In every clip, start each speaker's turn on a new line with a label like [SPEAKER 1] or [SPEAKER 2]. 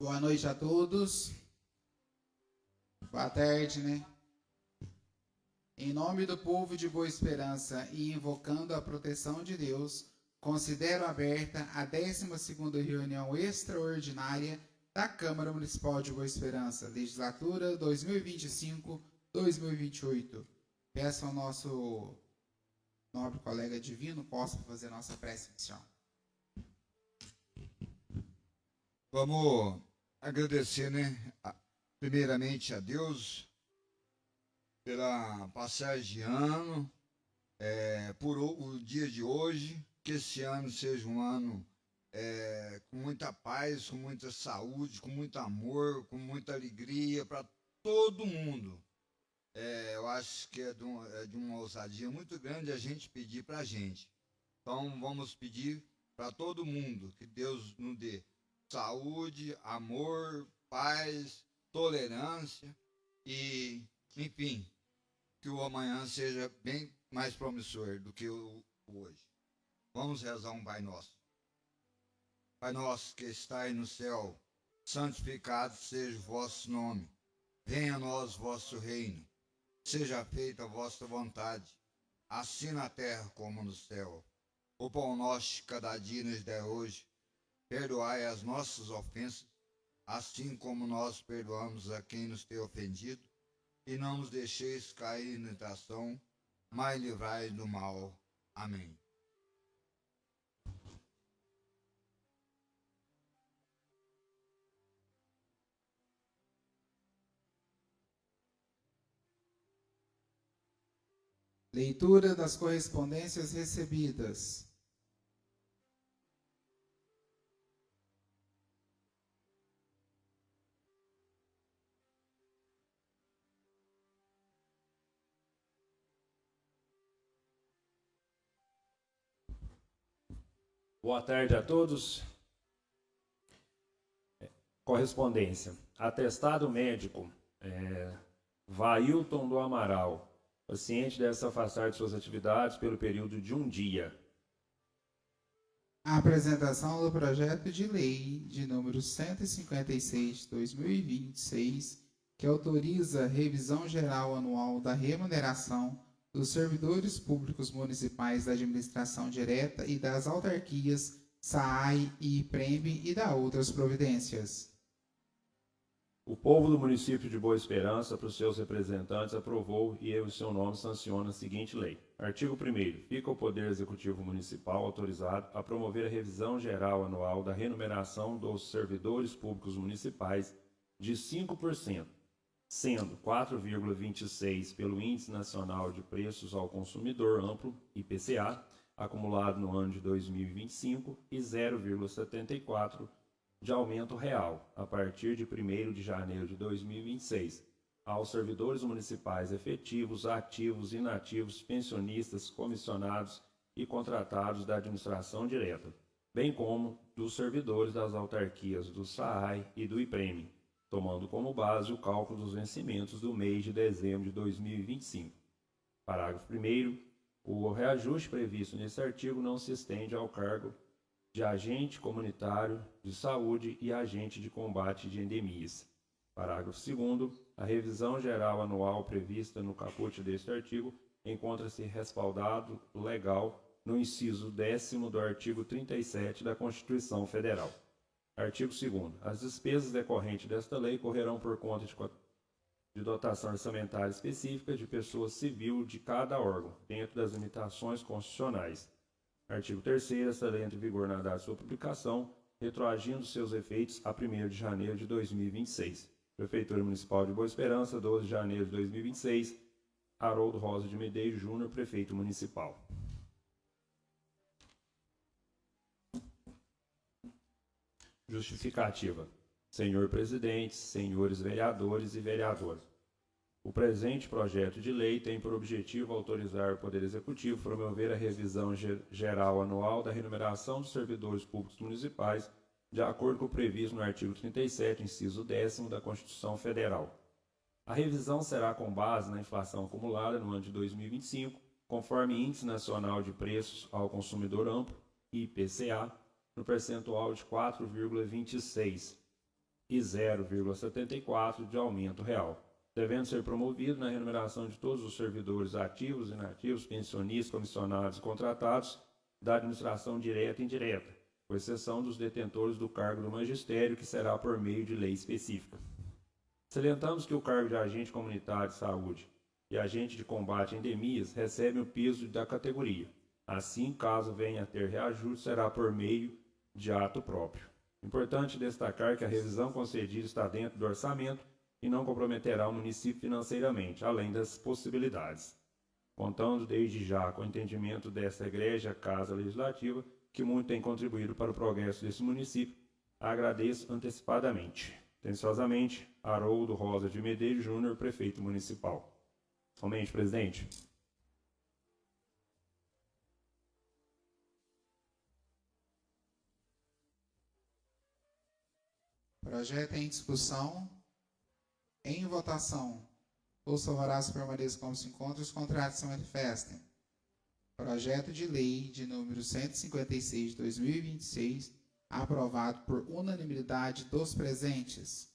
[SPEAKER 1] Boa noite a todos. Boa tarde, né? Em nome do povo de Boa Esperança e invocando a proteção de Deus, considero aberta a 12ª reunião extraordinária da Câmara Municipal de Boa Esperança, legislatura 2025-2028. Peço ao nosso nobre colega divino possa fazer nossa prece inicial.
[SPEAKER 2] Vamos agradecer, né, primeiramente a Deus pela passagem de ano, por o dia de hoje, que esse ano seja um ano com muita paz, com muita saúde, com muito amor, com muita alegria para todo mundo. Eu acho que é de uma ousadia muito grande a gente pedir para a gente. Então vamos pedir para todo mundo que Deus nos dê saúde, amor, paz, tolerância e, enfim, que o amanhã seja bem mais promissor do que o hoje. Vamos rezar um Pai Nosso. Pai nosso que estais no céu, santificado seja o vosso nome. Venha a nós o vosso reino. Seja feita a vossa vontade, assim na terra como no céu. O pão nosso de cada dia nos dê hoje. Perdoai as nossas ofensas, assim como nós perdoamos a quem nos tem ofendido. E não nos deixeis cair em tentação, mas livrai do mal. Amém.
[SPEAKER 1] Leitura das correspondências recebidas.
[SPEAKER 3] Boa tarde a todos. Correspondência. Atestado médico. Vailton do Amaral. Paciente deve se afastar de suas atividades pelo período de um dia.
[SPEAKER 1] A apresentação do projeto de lei de número 156 de 2026, que autoriza a revisão geral anual da remuneração dos servidores públicos municipais da administração direta e das autarquias, SAAI e IPREME e da outras providências.
[SPEAKER 3] O povo do município de Boa Esperança, para os seus representantes, aprovou e eu, em seu nome, sanciono a seguinte lei. Artigo 1º. Fica o Poder Executivo Municipal autorizado a promover a revisão geral anual da remuneração dos servidores públicos municipais de 5%, sendo 4,26% pelo Índice Nacional de Preços ao Consumidor Amplo, IPCA, acumulado no ano de 2025, e 0,74% de aumento real, a partir de 1º de janeiro de 2026, aos servidores municipais efetivos, ativos, inativos, pensionistas, comissionados e contratados da administração direta, bem como dos servidores das autarquias do SAAI e do IPREME, tomando como base o cálculo dos vencimentos do mês de dezembro de 2025. Parágrafo 1º. O reajuste previsto nesse artigo não se estende ao cargo de agente comunitário de saúde e agente de combate de endemias. Parágrafo 2º. A revisão geral anual prevista no caput deste artigo encontra-se respaldado legal no inciso 10º do artigo 37 da Constituição Federal. Artigo 2º. As despesas decorrentes desta lei correrão por conta de dotação orçamentária específica de pessoa civil de cada órgão, dentro das limitações constitucionais. Artigo 3º. Esta lei entra em vigor na data de sua publicação, retroagindo seus efeitos a 1º de janeiro de 2026. Prefeitura Municipal de Boa Esperança, 12 de janeiro de 2026. Haroldo Rosa de Medeiros Júnior, Prefeito Municipal. Justificativa. Senhor Presidente, senhores vereadores e vereadoras. O presente projeto de lei tem por objetivo autorizar o Poder Executivo a promover a revisão geral anual da remuneração dos servidores públicos municipais, de acordo com o previsto no artigo 37, inciso 10º da Constituição Federal. A revisão será com base na inflação acumulada no ano de 2025, conforme Índice Nacional de Preços ao Consumidor Amplo, IPCA, no percentual de 4,26%, e 0,74 de aumento real, devendo ser promovido na remuneração de todos os servidores ativos, inativos, pensionistas, comissionados e contratados da administração direta e indireta, com exceção dos detentores do cargo do magistério, que será por meio de lei específica. Salientamos que o cargo de agente comunitário de saúde e agente de combate a endemias recebe o peso da categoria. Assim, caso venha a ter reajuste, será por meio de ato próprio. Importante destacar que a revisão concedida está dentro do orçamento e não comprometerá o município financeiramente, além das possibilidades. Contando desde já com o entendimento desta egrégia Casa Legislativa, que muito tem contribuído para o progresso desse município, agradeço antecipadamente. Atenciosamente, Haroldo Rosa de Medeiros Júnior, Prefeito Municipal. Somente, presidente.
[SPEAKER 1] Projeto em discussão. Em votação. Os favoráveis permaneçam como se encontram, os contrários se manifestem. Projeto de lei de número 156 de 2026, aprovado por unanimidade dos presentes.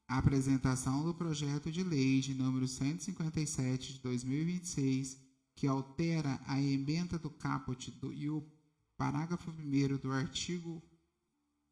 [SPEAKER 1] A apresentação do projeto de lei de número 157 de 2026, que altera a emenda do caput e o parágrafo 1º do artigo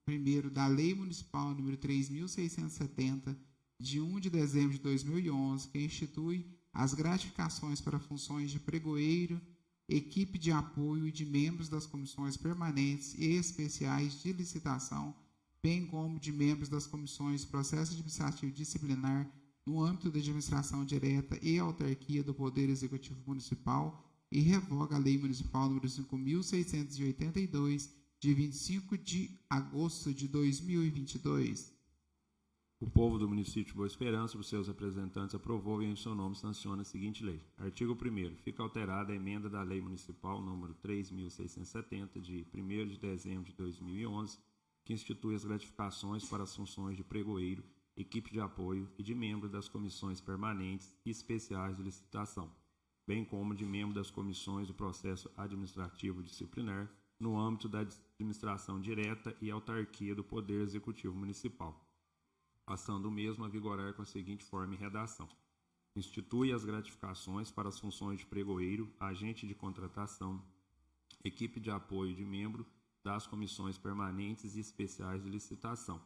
[SPEAKER 1] 1º da Lei Municipal número 3.670, de 1 de dezembro de 2011, que institui as gratificações para funções de pregoeiro, equipe de apoio e de membros das comissões permanentes e especiais de licitação, bem como de membros das comissões de processo administrativo disciplinar no âmbito da administração direta e autarquia do Poder Executivo Municipal, e revoga a Lei Municipal número 5.682, de 25 de agosto de 2022.
[SPEAKER 3] O povo do município de Boa Esperança, por seus representantes, aprovou e em seu nome sanciona a seguinte lei. Artigo 1º. Fica alterada a emenda da Lei Municipal número 3.670, de 1º de dezembro de 2011, que institui as gratificações para as funções de pregoeiro, equipe de apoio e de membro das comissões permanentes e especiais de licitação, bem como de membro das comissões do processo administrativo disciplinar no âmbito da administração direta e autarquia do Poder Executivo Municipal, passando o mesmo a vigorar com a seguinte forma e redação. Institui as gratificações para as funções de pregoeiro, agente de contratação, equipe de apoio de membro das comissões permanentes e especiais de licitação,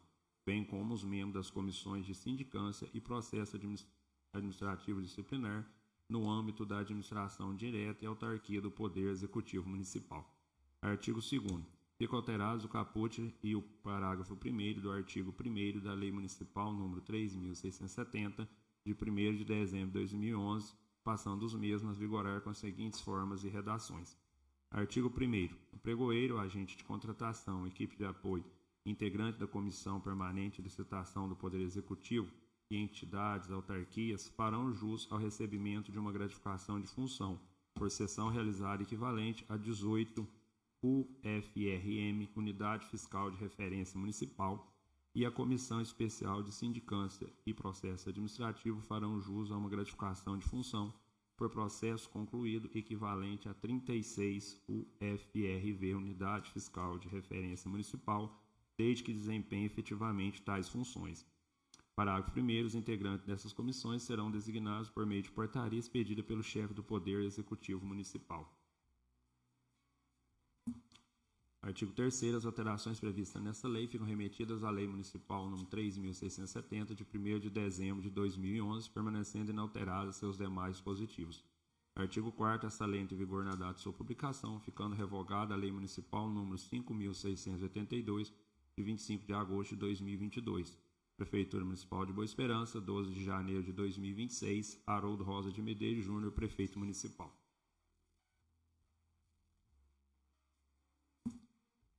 [SPEAKER 3] bem como os membros das comissões de sindicância e processo administrativo disciplinar no âmbito da administração direta e autarquia do Poder Executivo Municipal. Artigo 2º. Ficam alterados o caput e o parágrafo 1º do artigo 1º da Lei Municipal número 3.670, de 1º de dezembro de 2011, passando os mesmos a vigorar com as seguintes formas e redações. Artigo 1º. O pregoeiro, agente de contratação, equipe de apoio, integrante da Comissão Permanente de Licitação do Poder Executivo e entidades, autarquias, farão jus ao recebimento de uma gratificação de função por sessão realizada equivalente a 18 UFRM, Unidade Fiscal de Referência Municipal, e a Comissão Especial de Sindicância e Processo Administrativo farão jus a uma gratificação de função por processo concluído equivalente a 36 UFRV, Unidade Fiscal de Referência Municipal, desde que desempenhe efetivamente tais funções. Parágrafo 1º. Os integrantes dessas comissões serão designados por meio de portaria expedida pelo chefe do Poder Executivo Municipal. Artigo 3º. As alterações previstas nesta lei ficam remetidas à Lei Municipal número 3.670, de 1º de dezembro de 2011, permanecendo inalteradas seus demais dispositivos. Artigo 4º. Essa lei entra em vigor na data de sua publicação, ficando revogada a Lei Municipal número 5.682, de 25 de agosto de 2022. Prefeitura Municipal de Boa Esperança, 12 de janeiro de 2026, Haroldo Rosa de Medeiros Júnior, Prefeito Municipal.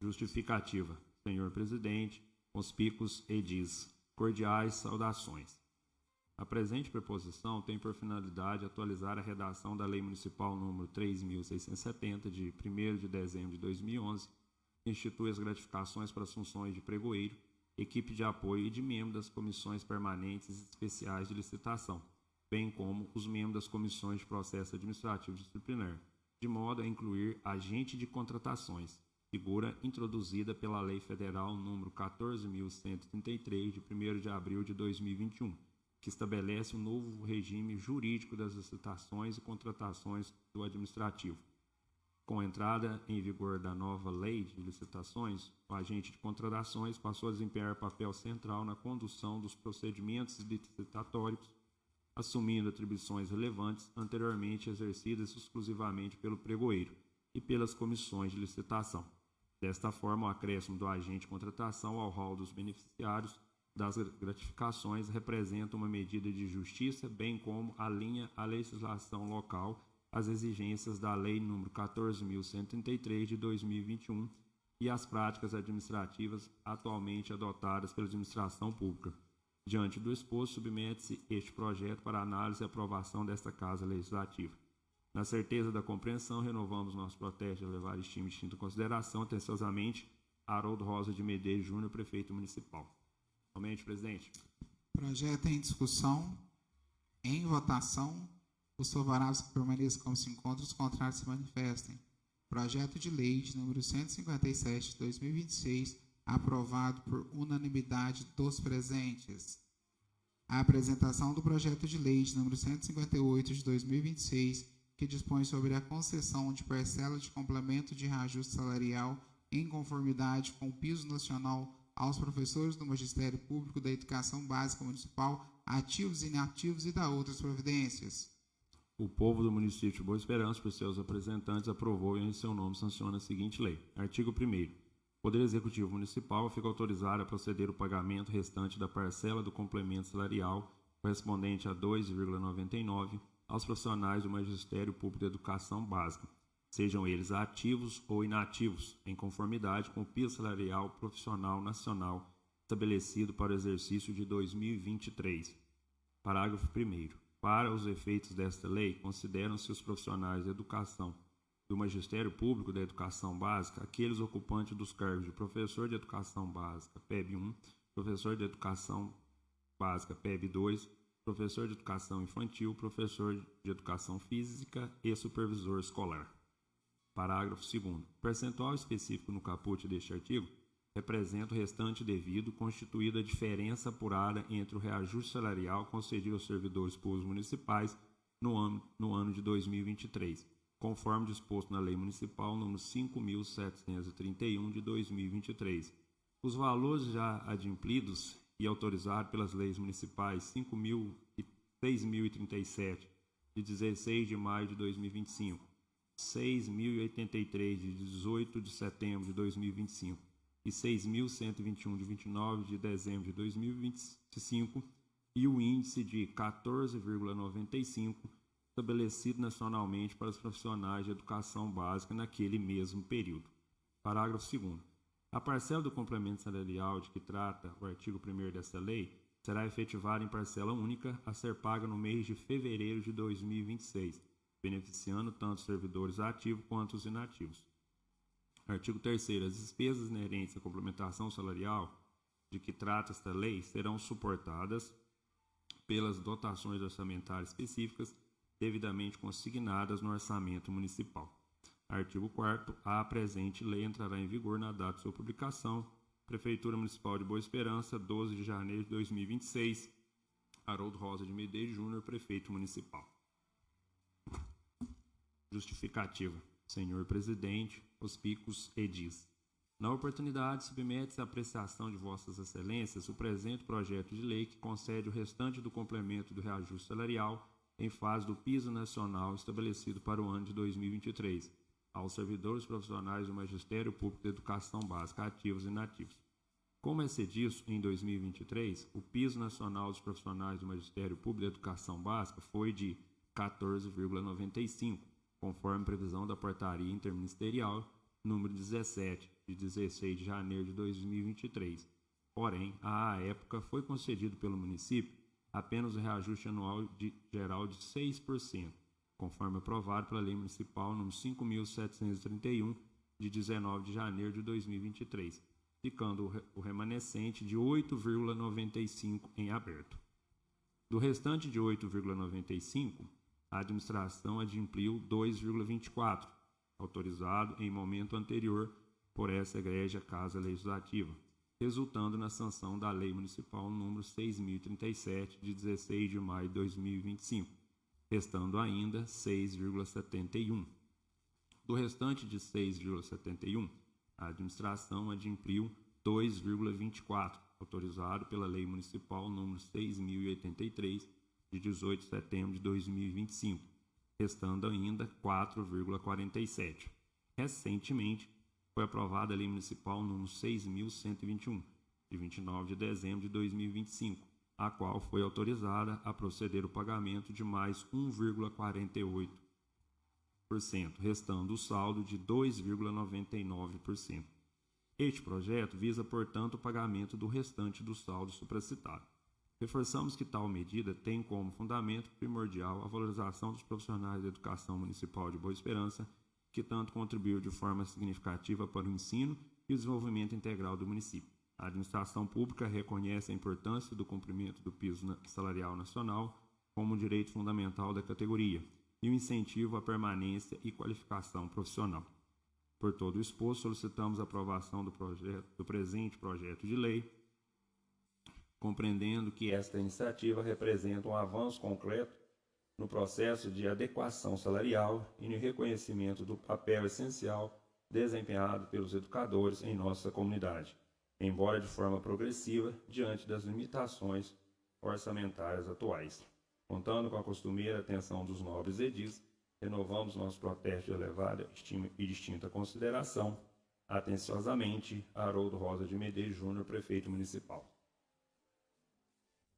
[SPEAKER 3] Justificativa. Senhor Presidente, conspícuos edis, cordiais saudações. A presente preposição tem por finalidade atualizar a redação da Lei Municipal número 3.670, de 1º de dezembro de 2011, que institui as gratificações para as funções de pregoeiro, equipe de apoio e de membro das comissões permanentes e especiais de licitação, bem como os membros das comissões de processo administrativo disciplinar, de modo a incluir agente de contratações, figura introduzida pela Lei Federal número 14.133, de 1º de abril de 2021, que estabelece um novo regime jurídico das licitações e contratações do administrativo. Com a entrada em vigor da nova Lei de Licitações, o agente de contratações passou a desempenhar papel central na condução dos procedimentos licitatórios, assumindo atribuições relevantes anteriormente exercidas exclusivamente pelo pregoeiro e pelas comissões de licitação. Desta forma, o acréscimo do agente de contratação ao rol dos beneficiários das gratificações representa uma medida de justiça, bem como alinha a legislação local às exigências da Lei nº 14.133 de 2021 e às práticas administrativas atualmente adotadas pela administração pública. Diante do exposto, submete-se este projeto para análise e aprovação desta Casa Legislativa. Na certeza da compreensão, renovamos nosso protesto de levar estima e distinta consideração. Atenciosamente, Haroldo Rosa de Medeiros Júnior, Prefeito Municipal. Somente, presidente.
[SPEAKER 1] Projeto em discussão. Em votação. Os favoráveis que permaneçam como se encontram, os contrários se manifestem. Projeto de lei de número 157 de 2026, aprovado por unanimidade dos presentes. A apresentação do projeto de lei de número 158 de 2026, que dispõe sobre a concessão de parcela de complemento de reajuste salarial em conformidade com o piso nacional aos professores do Magistério Público da Educação Básica Municipal, ativos e inativos, e da outras providências.
[SPEAKER 3] O povo do município de Boa Esperança, por seus representantes, aprovou e em seu nome sanciona a seguinte lei. Artigo 1º. O Poder Executivo Municipal fica autorizado a proceder o pagamento restante da parcela do complemento salarial correspondente a 2,99 aos profissionais do Magistério Público da Educação Básica, sejam eles ativos ou inativos, em conformidade com o piso salarial profissional nacional estabelecido para o exercício de 2023. Parágrafo 1º. Para os efeitos desta lei, consideram-se os profissionais de educação do Magistério Público da Educação Básica aqueles ocupantes dos cargos de professor de Educação Básica, PEB 1, professor de Educação Básica, PEB 2, professor de Educação Infantil, professor de Educação Física e supervisor escolar. Parágrafo 2º. O percentual específico no caput deste artigo representa o restante devido, constituída a diferença apurada entre o reajuste salarial concedido aos servidores públicos municipais no ano de 2023, conforme disposto na Lei Municipal número 5.731 de 2023. Os valores já adimplidos e autorizados pelas leis municipais 6.037 de 16 de maio de 2025, 6.083 de 18 de setembro de 2025 e 6.121 de 29 de dezembro de 2025 e o índice de 14,95 estabelecido nacionalmente para os profissionais de educação básica naquele mesmo período. Parágrafo 2º. A parcela do complemento salarial de que trata o artigo 1º desta lei será efetivada em parcela única a ser paga no mês de fevereiro de 2026, beneficiando tanto os servidores ativos quanto os inativos. Artigo 3º. As despesas inerentes à complementação salarial de que trata esta lei serão suportadas pelas dotações orçamentárias específicas devidamente consignadas no orçamento municipal. Artigo 4º. A presente lei entrará em vigor na data de sua publicação. Prefeitura Municipal de Boa Esperança, 12 de janeiro de 2026. Haroldo Rosa de Medeiros Júnior, Prefeito Municipal. Justificativa. Senhor Presidente, os picos edis. Na oportunidade, submete-se à apreciação de Vossas Excelências o presente projeto de lei que concede o restante do complemento do reajuste salarial em fase do piso nacional estabelecido para o ano de 2023, aos servidores profissionais do Magistério Público de Educação Básica, ativos e inativos. Como é disso, em 2023, o piso nacional dos profissionais do Magistério Público de Educação Básica foi de 14,95, conforme previsão da Portaria Interministerial número 17, de 16 de janeiro de 2023. Porém, à época, foi concedido pelo município apenas o reajuste anual geral de 6%, conforme aprovado pela Lei Municipal número 5.731, de 19 de janeiro de 2023, ficando o remanescente de 8,95 em aberto. Do restante de 8,95, a administração adimpliu 2,24, autorizado em momento anterior por essa egrégia Casa Legislativa, resultando na sanção da Lei Municipal número 6.037, de 16 de maio de 2025, restando ainda 6,71. Do restante de 6,71, a administração adimpliu 2,24, autorizado pela Lei Municipal número 6.083, de 18 de setembro de 2025, restando ainda 4,47. Recentemente, foi aprovada a Lei Municipal número 6.121, de 29 de dezembro de 2025, a qual foi autorizada a proceder o pagamento de mais 1,48%, restando o saldo de 2,99%. Este projeto visa, portanto, o pagamento do restante do saldo supracitado. Reforçamos que tal medida tem como fundamento primordial a valorização dos profissionais da educação municipal de Boa Esperança, que tanto contribuiu de forma significativa para o ensino e o desenvolvimento integral do município. A administração pública reconhece a importância do cumprimento do piso salarial nacional como um direito fundamental da categoria e o incentivo à permanência e qualificação profissional. Por todo o exposto, solicitamos a aprovação do presente projeto de lei, compreendendo que esta iniciativa representa um avanço concreto no processo de adequação salarial e no reconhecimento do papel essencial desempenhado pelos educadores em nossa comunidade, embora de forma progressiva diante das limitações orçamentárias atuais. Contando com a costumeira atenção dos nobres edis, renovamos nosso protesto de elevada estima e distinta consideração. Atenciosamente, Haroldo Rosa de Medeiros Júnior, Prefeito Municipal.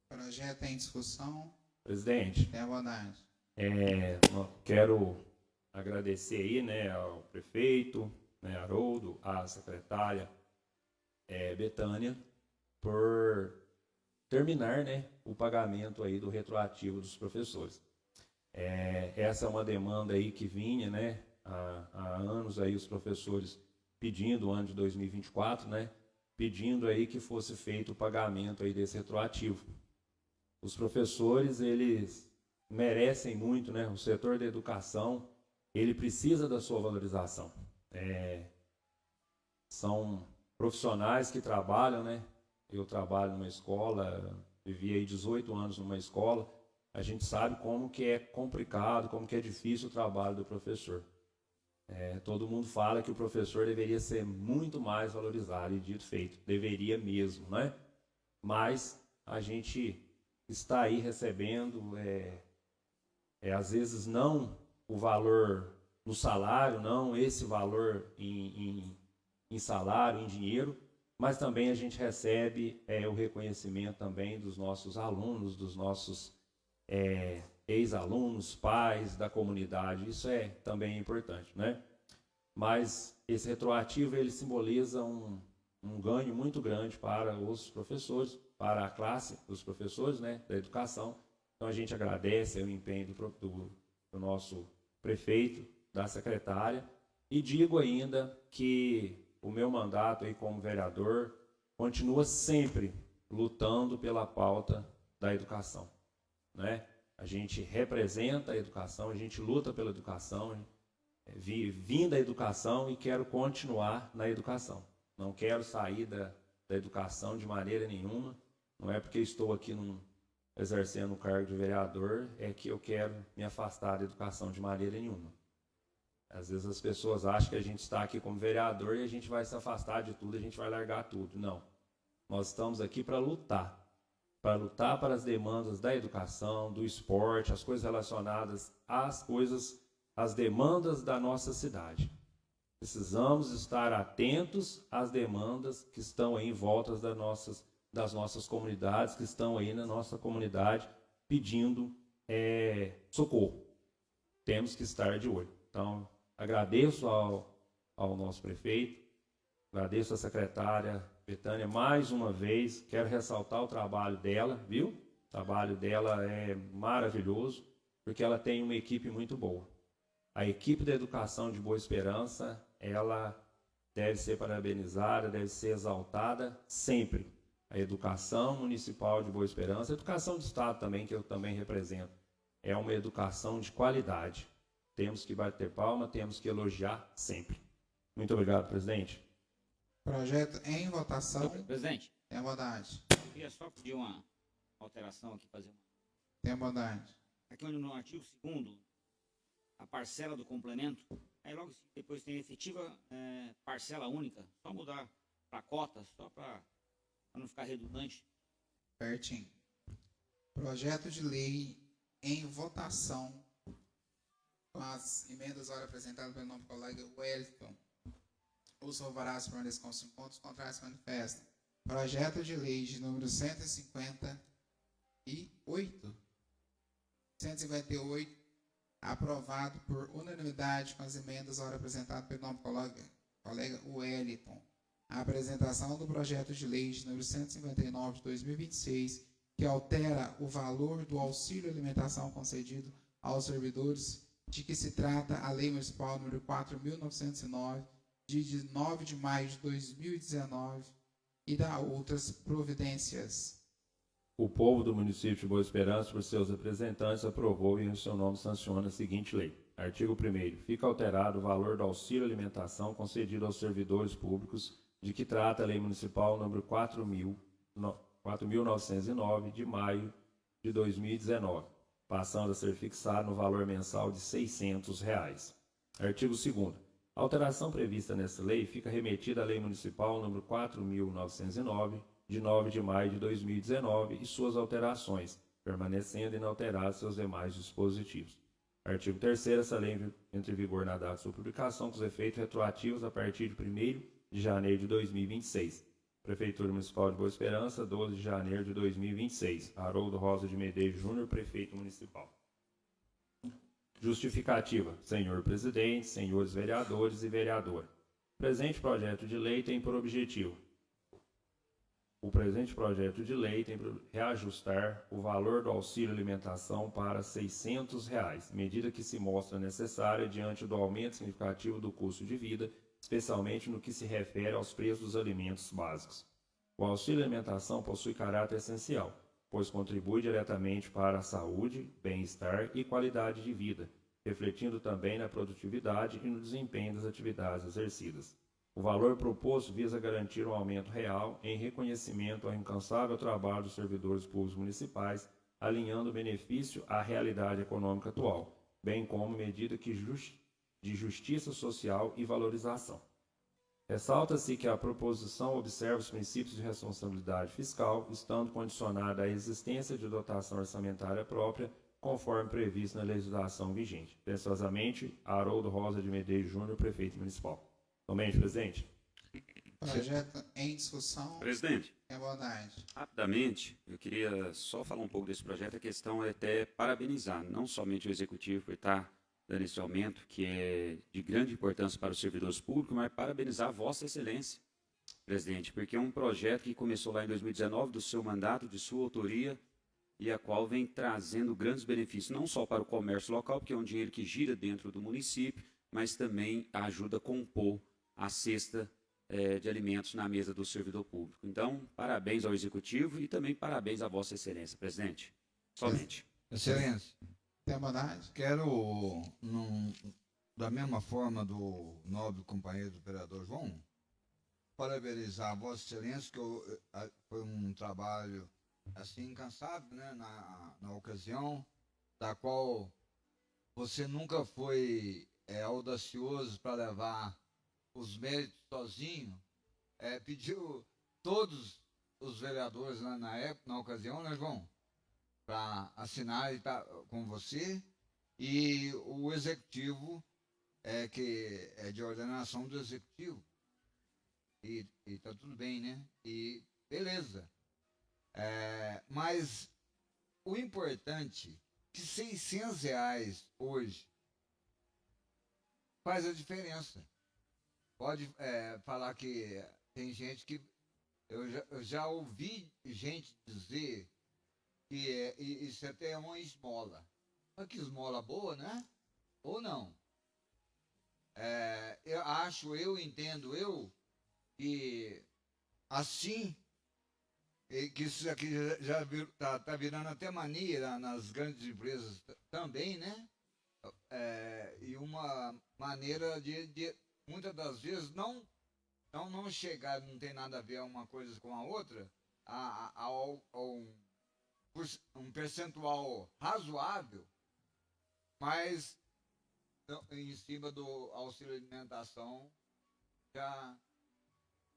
[SPEAKER 1] Projeto em discussão.
[SPEAKER 3] Presidente,
[SPEAKER 1] Tenha bondade.
[SPEAKER 3] quero agradecer aí, né, ao prefeito, né, Haroldo, à secretária Betânia, por terminar, né, o pagamento aí do retroativo dos professores. Essa é uma demanda aí que vinha, né, há anos aí os professores pedindo, o ano de 2024, né, pedindo aí que fosse feito o pagamento aí desse retroativo. Os professores, eles merecem muito, né, o setor da educação, ele precisa da sua valorização. São profissionais que trabalham, né, eu trabalho numa escola, vivi aí 18 anos numa escola, a gente sabe como que é complicado, como que é difícil o trabalho do professor. Todo mundo fala que o professor deveria ser muito mais valorizado, e dito feito, deveria mesmo, né? Mas a gente está aí recebendo, às vezes não o valor no salário, não esse valor em salário, em dinheiro, mas também a gente recebe o reconhecimento também dos nossos alunos, dos nossos ex-alunos, pais da comunidade. Isso é também importante, né? Mas esse retroativo, ele simboliza um ganho muito grande para os professores, para a classe dos professores, né, da educação. Então a gente agradece o empenho do nosso prefeito, da secretária, e digo ainda que o meu mandato aí como vereador continua sempre lutando pela pauta da educação, né? A gente representa a educação, a gente luta pela educação, vim da educação e quero continuar na educação. Não quero sair da educação de maneira nenhuma. Não é porque estou aqui exercendo o cargo de vereador que eu quero me afastar da educação de maneira nenhuma. Às vezes as pessoas acham que a gente está aqui como vereador e a gente vai se afastar de tudo, a gente vai largar tudo. Não. Nós estamos aqui para lutar para as demandas da educação, do esporte, as coisas relacionadas às demandas da nossa cidade. Precisamos estar atentos às demandas que estão aí em volta das nossas comunidades, que estão aí na nossa comunidade pedindo socorro. Temos que estar de olho. Então, agradeço ao nosso prefeito, agradeço à secretária Betânia mais uma vez, quero ressaltar o trabalho dela, viu? O trabalho dela é maravilhoso, porque ela tem uma equipe muito boa. A equipe da educação de Boa Esperança, ela deve ser parabenizada, deve ser exaltada sempre. A educação municipal de Boa Esperança, a educação de Estado também, que eu também represento, é uma educação de qualidade. Temos que bater palma, temos que elogiar sempre. Muito obrigado, presidente.
[SPEAKER 1] Projeto em votação.
[SPEAKER 4] Presidente,
[SPEAKER 1] Tenha bondade.
[SPEAKER 4] eu queria só pedir uma alteração aqui, fazer uma.
[SPEAKER 1] Tenha bondade.
[SPEAKER 4] Aqui onde no artigo 2º, a parcela do complemento, aí logo depois tem efetiva parcela única, só mudar para cota, só para não ficar redundante.
[SPEAKER 1] Pertinho. Projeto de lei em votação com as emendas ora apresentadas pelo nobre colega Wellington. Os favoráveis permanecem com 5 pontos, contrários se manifestam. Projeto de lei de número 158. 158, aprovado por unanimidade com as emendas ora apresentadas pelo nobre colega Wellington. A apresentação do projeto de lei de número 159 de 2026, que altera o valor do auxílio alimentação concedido aos servidores, de que se trata a Lei Municipal número 4.909, de 9 de maio de 2019, e da outras providências.
[SPEAKER 3] O povo do município de Boa Esperança, por seus representantes, aprovou e em seu nome sanciona a seguinte lei. Artigo 1º. Fica alterado o valor do auxílio alimentação concedido aos servidores públicos, de que trata a Lei Municipal número 4.909, de maio de 2019, passando a ser fixado no valor mensal de R$ 600. Artigo 2º. A alteração prevista nesta lei fica remetida à Lei Municipal número 4.909, de 9 de maio de 2019, e suas alterações, permanecendo inalterados seus demais dispositivos. Artigo 3º. Essa lei entra em vigor na data de sua publicação, com os efeitos retroativos a partir de 1º de janeiro de 2026. Prefeitura Municipal de Boa Esperança, 12 de janeiro de 2026. Haroldo Rosa de Medeiros Júnior, Prefeito Municipal. Justificativa. Senhor Presidente, senhores vereadores e vereadora. O presente projeto de lei tem por objetivo reajustar o valor do auxílio alimentação para R$ 600, medida que se mostra necessária diante do aumento significativo do custo de vida, especialmente no que se refere aos preços dos alimentos básicos. O auxílio alimentação possui caráter essencial, pois contribui diretamente para a saúde, bem-estar e qualidade de vida, refletindo também na produtividade e no desempenho das atividades exercidas. O valor proposto visa garantir um aumento real em reconhecimento ao incansável trabalho dos servidores públicos municipais, alinhando o benefício à realidade econômica atual, bem como medida de justiça social e valorização. Ressalta-se que a proposição observa os princípios de responsabilidade fiscal, estando condicionada à existência de dotação orçamentária própria, conforme previsto na legislação vigente. Atenciosamente, Haroldo Rosa de Medeiros Júnior, Prefeito Municipal. Somente, presidente.
[SPEAKER 1] Projeto em discussão.
[SPEAKER 5] Presidente,
[SPEAKER 1] Tenha bondade.
[SPEAKER 5] rapidamente, eu queria só falar um pouco desse projeto. A questão é até parabenizar, não somente o Executivo por estar dando esse aumento, que é de grande importância para os servidores públicos, mas parabenizar a Vossa Excelência, presidente, porque é um projeto que começou lá em 2019, do seu mandato, de sua autoria, e a qual vem trazendo grandes benefícios, não só para o comércio local, porque é um dinheiro que gira dentro do município, mas também ajuda a compor a cesta de alimentos na mesa do servidor público. Então, parabéns ao Executivo e também parabéns à Vossa Excelência, presidente. Somente.
[SPEAKER 2] Excelência,
[SPEAKER 1] Tenha bondade.
[SPEAKER 2] quero, da mesma forma do nobre companheiro do vereador João, parabenizar a Vossa Excelência, que foi um trabalho assim incansável, né, na ocasião, da qual você nunca foi audacioso para levar os méritos sozinho, pediu todos os vereadores na época, na ocasião, né, João, para assinar e tá com você, e o executivo, que é de ordenação do executivo, e tá tudo bem, né? E beleza. Mas o importante é que R$ 600 hoje faz a diferença. Pode falar que tem gente que... Eu já ouvi gente dizer isso até é uma esmola. Olha que esmola boa, né? Ou não? Eu entendo que assim, que isso aqui já tá virando até mania nas grandes empresas também, né? E uma maneira de muitas das vezes não chegar, não tem nada a ver uma coisa com a outra, a um percentual razoável, mas em cima do auxílio alimentação, já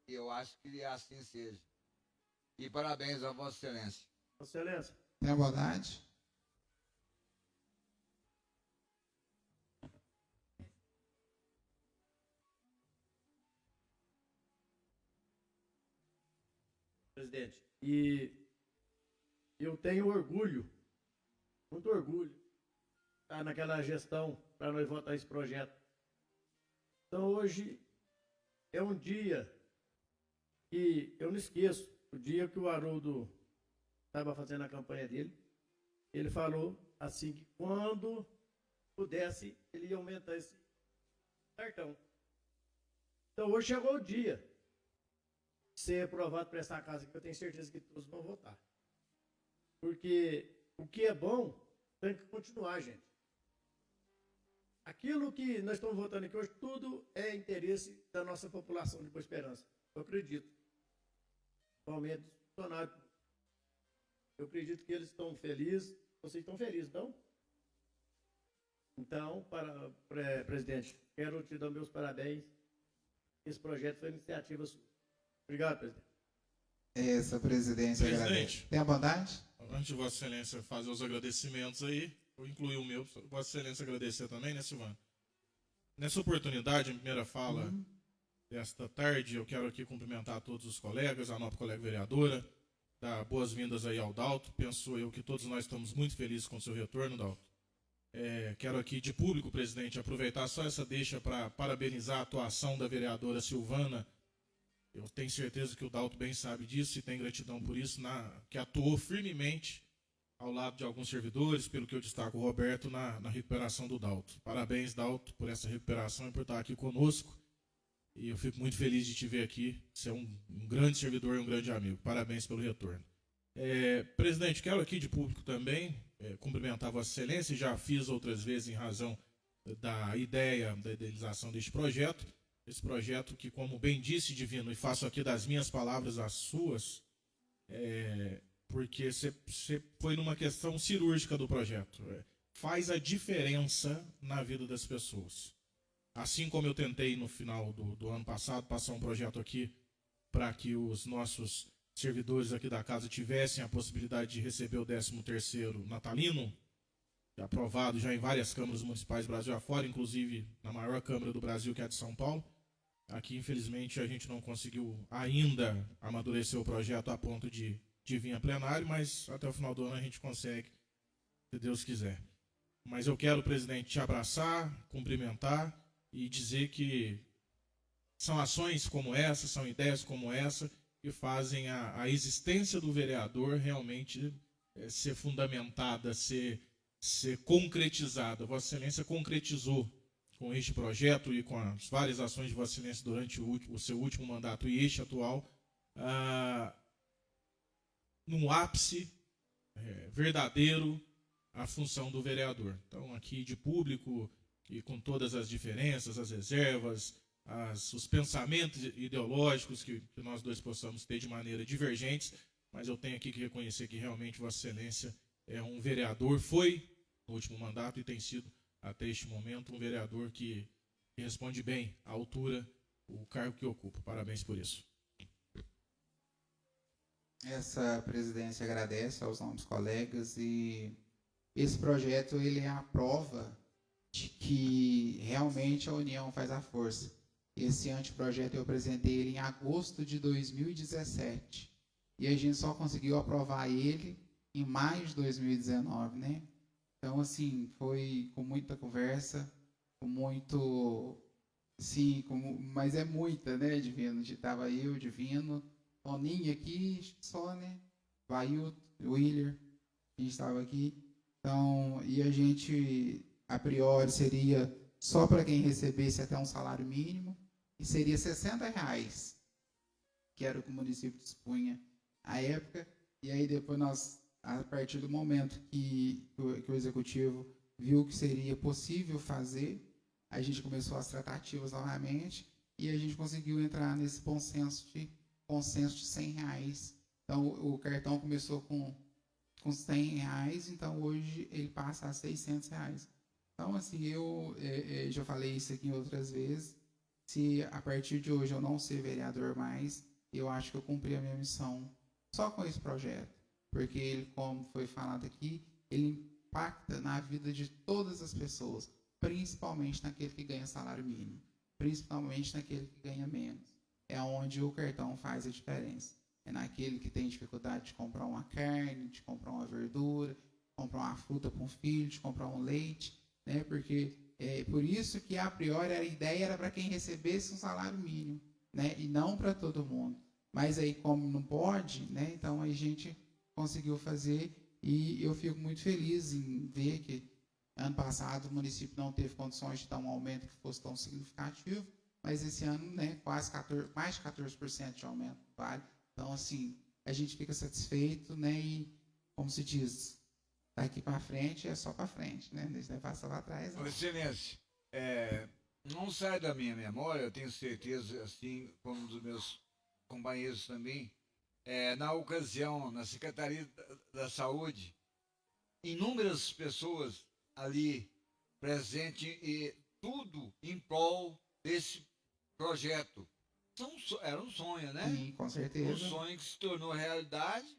[SPEAKER 2] eu acho que assim seja. E parabéns a Vossa Excelência.
[SPEAKER 6] Vossa Excelência.
[SPEAKER 1] Tem a bondade?
[SPEAKER 6] Presidente, e eu tenho orgulho, muito orgulho, de estar naquela gestão para nós votar esse projeto. Então hoje é um dia que eu não esqueço, o dia que o Haroldo estava fazendo a campanha dele, ele falou assim que quando pudesse ele ia aumentar esse cartão. Então hoje chegou o dia ser aprovado para essa casa, que eu tenho certeza que todos vão votar. Porque o que é bom tem que continuar, gente. Aquilo que nós estamos votando aqui hoje, tudo é interesse da nossa população de Boa Esperança. Eu acredito. Principalmente dos funcionários. Eu acredito que eles estão felizes. Vocês estão felizes, não? Então, presidente, quero te dar meus parabéns. Esse projeto foi iniciativa sua. Obrigado, presidente.
[SPEAKER 1] Essa presidência agradece.
[SPEAKER 7] Presidente,
[SPEAKER 1] Tem a bondade?
[SPEAKER 7] antes de Vossa Excelência fazer os agradecimentos aí, vou incluir o meu, Vossa Excelência agradecer também, né, Silvano? Nessa oportunidade, em primeira fala desta tarde, eu quero aqui cumprimentar todos os colegas, a nossa colega vereadora, dar boas-vindas aí ao Dalto. Penso eu que todos nós estamos muito felizes com o seu retorno, Dalto. Quero aqui, de público, presidente, aproveitar só essa deixa para parabenizar a atuação da vereadora Silvana. Eu tenho certeza que o Dalto bem sabe disso e tem gratidão por isso, que atuou firmemente ao lado de alguns servidores, pelo que eu destaco o Roberto, na recuperação do Dalto. Parabéns, Dalto, por essa recuperação e por estar aqui conosco. E eu fico muito feliz de te ver aqui. Você é um grande servidor e um grande amigo. Parabéns pelo retorno. Presidente, quero aqui de público também cumprimentar Vossa Excelência. Já fiz outras vezes em razão da ideia, da idealização deste projeto. Esse projeto que, como bem disse, Divino, e faço aqui das minhas palavras as suas, porque você foi numa questão cirúrgica do projeto. Faz a diferença na vida das pessoas. Assim como eu tentei no final do ano passado passar um projeto aqui para que os nossos servidores aqui da casa tivessem a possibilidade de receber o 13º natalino, aprovado já em várias câmaras municipais Brasil afora, inclusive na maior câmara do Brasil, que é a de São Paulo. Aqui, infelizmente, a gente não conseguiu ainda amadurecer o projeto a ponto de vir a plenário, mas até o final do ano a gente consegue, se Deus quiser. Mas eu quero, presidente, te abraçar, cumprimentar e dizer que são ações como essa, são ideias como essa, que fazem a existência do vereador realmente ser fundamentada, ser concretizada. Vossa Excelência concretizou com este projeto e com as várias ações de Vossa Excelência durante o seu último mandato e este atual, num ápice verdadeiro a função do vereador. Então, aqui de público e com todas as diferenças, as reservas, os pensamentos ideológicos que nós dois possamos ter de maneira divergentes, mas eu tenho aqui que reconhecer que realmente Vossa Excelência é um vereador, foi no último mandato e tem sido até este momento um vereador que responde bem à altura o cargo que ocupa. Parabéns por isso.
[SPEAKER 1] Essa presidência agradece aos nossos colegas e esse projeto ele é a prova de que realmente a união faz a força. Esse anteprojeto eu apresentei ele em agosto de 2017 e a gente só conseguiu aprovar ele em maio de 2019, né? Então, assim, foi com muita conversa, com muito... Sim, mas é muita, né, Divino? Estava eu, Divino, Toninho aqui, só, né? Vailton, Willer. a gente estava aqui. Então, e a gente, a priori, seria só para quem recebesse até um salário mínimo, e seria R$60, que era o que o município dispunha à época. E aí depois nós, a partir do momento que o executivo viu que seria possível fazer, a gente começou as tratativas novamente e a gente conseguiu entrar nesse consenso de R$100. Então o cartão começou com R$100, então hoje ele passa a R$600. Então, assim, eu já falei isso aqui outras vezes. Se a partir de hoje eu não ser vereador mais, eu acho que eu cumpri a minha missão só com esse projeto. Porque ele, como foi falado aqui, ele impacta na vida de todas as pessoas, principalmente naquele que ganha salário mínimo, principalmente naquele que ganha menos. É onde o cartão faz a diferença. É naquele que tem dificuldade de comprar uma carne, de comprar uma verdura, de comprar uma fruta para um filho, de comprar um leite, né? Porque por isso que a priori a ideia era para quem recebesse um salário mínimo, né? E não para todo mundo. Mas aí como não pode, né? Então a gente conseguiu fazer e eu fico muito feliz em ver que ano passado o município não teve condições de dar um aumento que fosse tão significativo, mas esse ano, né? Quase 14, mais de 14% de aumento do vale. Então, assim, a gente fica satisfeito, né? E, como se diz, daqui para frente é só para frente, né? Não vai passar lá atrás. Não.
[SPEAKER 2] Excelência, não sai da minha memória, eu tenho certeza, assim como dos meus companheiros também, na ocasião, na Secretaria da Saúde, inúmeras pessoas ali presentes e tudo em prol desse projeto. Era um sonho, né?
[SPEAKER 1] Sim, com certeza.
[SPEAKER 2] Um sonho que se tornou realidade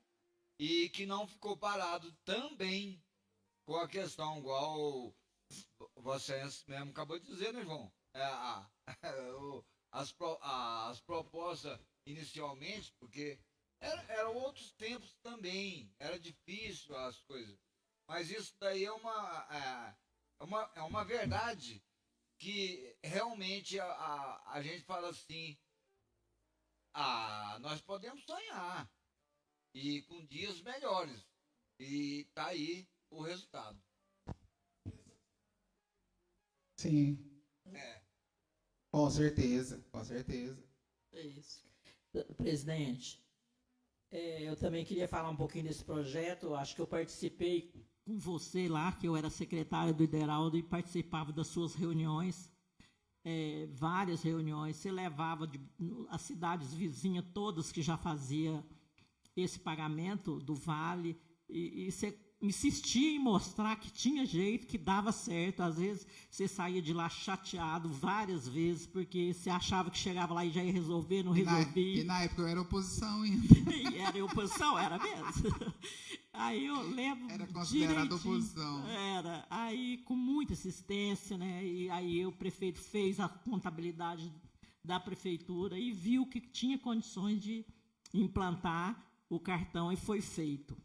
[SPEAKER 2] e que não ficou parado também com a questão, igual você mesmo acabou de dizer, né, João? As propostas inicialmente, porque eram outros tempos também, era difícil as coisas. Mas isso daí é uma verdade que realmente a gente fala assim, nós podemos sonhar e com dias melhores e tá aí o resultado.
[SPEAKER 1] Sim. Com certeza, com certeza.
[SPEAKER 8] É isso. Presidente, eu também queria falar um pouquinho desse projeto. Acho que eu participei com você lá, que eu era secretária do Ideraldo e participava das suas reuniões. Várias reuniões, você levava as cidades vizinhas, todas que já faziam esse pagamento do vale, e você insistia em mostrar que tinha jeito, que dava certo. Às vezes você saía de lá chateado várias vezes, porque você achava que chegava lá e já ia resolver, não resolvia.
[SPEAKER 1] E na época eu era oposição ainda.
[SPEAKER 8] E era oposição, era mesmo. Aí eu lembro.
[SPEAKER 1] Era considerada
[SPEAKER 8] direitinho.
[SPEAKER 1] oposição.
[SPEAKER 8] Era. Aí, com muita assistência, né? E aí o prefeito fez a contabilidade da prefeitura e viu que tinha condições de implantar o cartão e foi feito.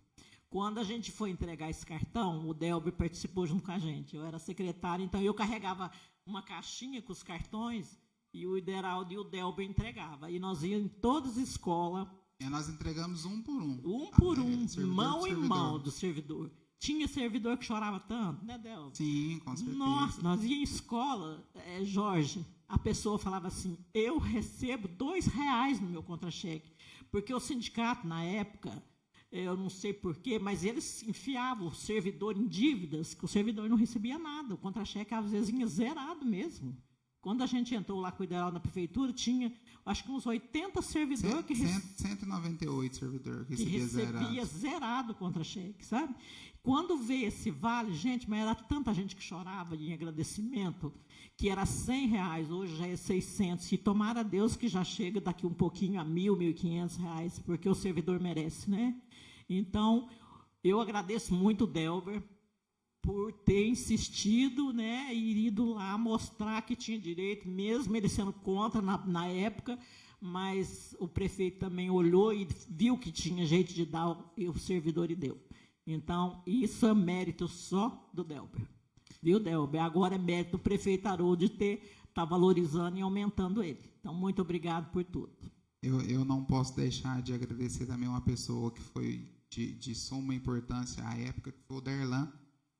[SPEAKER 8] Quando a gente foi entregar esse cartão, o Delber participou junto com a gente. Eu era secretária, então eu carregava uma caixinha com os cartões e o Ideraldo e o Delber entregavam. E nós íamos em todas as escolas.
[SPEAKER 1] E nós entregamos um por um.
[SPEAKER 8] Um por um, mão em mão do servidor. Tinha servidor que chorava tanto, né, Delber?
[SPEAKER 1] Sim, com certeza.
[SPEAKER 8] Nossa, nós íamos em escola, Jorge, a pessoa falava assim, eu recebo R$2 no meu contra-cheque, porque o sindicato, na época, eu não sei porquê, mas eles enfiavam o servidor em dívidas, que o servidor não recebia nada, o contra-cheque às vezes vinha zerado mesmo. Quando a gente entrou lá com o Ideraldo na prefeitura, tinha, acho que uns 80 servidores que
[SPEAKER 1] 198 servidores que
[SPEAKER 8] recebia zerado o contra-cheque, sabe? Quando veio esse vale, gente, mas era tanta gente que chorava em agradecimento, que era R$100, hoje já é 600, e tomara a Deus que já chega daqui um pouquinho a R$1.000, R$1.500, porque o servidor merece, né? Então, eu agradeço muito o Delber por ter insistido, né, e ido lá mostrar que tinha direito, mesmo ele sendo contra na época, mas o prefeito também olhou e viu que tinha jeito de dar o servidor e deu. Então, isso é mérito só do Delber. Viu, Delber? Agora é mérito do prefeito Haroldo de estar valorizando e aumentando ele. Então, muito obrigado por tudo.
[SPEAKER 1] Eu não posso deixar de agradecer também uma pessoa que foi de suma importância à época, que foi o Derlan,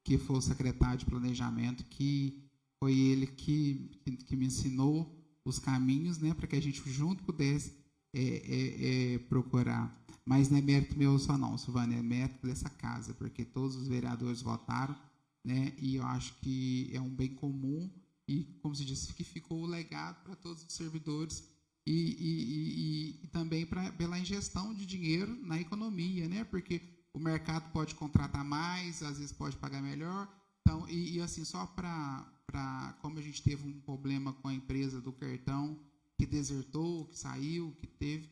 [SPEAKER 1] que foi o secretário de planejamento, que foi ele que me ensinou os caminhos, né, para que a gente junto pudesse procurar. Mas não é mérito meu só não, Silvana, é mérito dessa casa, porque todos os vereadores votaram, né, e eu acho que é um bem comum e, como se disse, que ficou o legado para todos os servidores e também pela ingestão de dinheiro na economia, né, porque o mercado pode contratar mais, às vezes pode pagar melhor. Então, assim, só como a gente teve um problema com a empresa do cartão, que desertou, que saiu, que teve,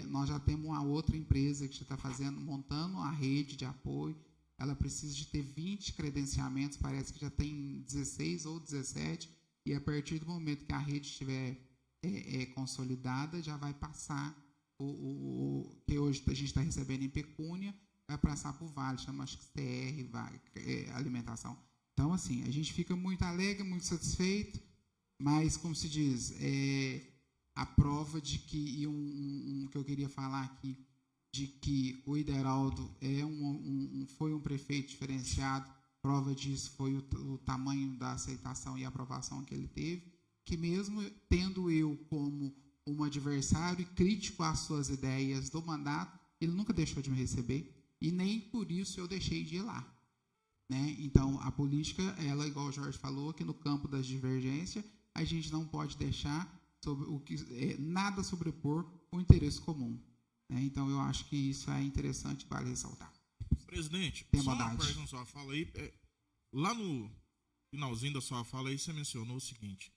[SPEAKER 1] nós já temos uma outra empresa que já está montando a rede de apoio. Ela precisa de ter 20 credenciamentos, parece que já tem 16 ou 17, e a partir do momento que a rede estiver consolidada, já vai passar que hoje a gente está recebendo em pecúnia, vai passar para o Vale, chama acho que CR, alimentação. Então, assim, a gente fica muito alegre, muito satisfeito, mas, como se diz, a prova de que, que eu queria falar aqui, de que o Ideraldo foi um prefeito diferenciado, prova disso foi o tamanho da aceitação e aprovação que ele teve, que mesmo tendo eu como um adversário e crítico às suas ideias do mandato, ele nunca deixou de me receber, e nem por isso eu deixei de ir lá, né? Então, a política, ela, igual o Jorge falou, que no campo das divergências, a gente não pode deixar nada sobrepor o interesse comum, né? Então, eu acho que isso é interessante para ressaltar.
[SPEAKER 7] Presidente,
[SPEAKER 1] Tem
[SPEAKER 7] só uma
[SPEAKER 1] bondade.
[SPEAKER 7] parte na sua fala aí. Lá no finalzinho da sua fala aí, você mencionou o seguinte: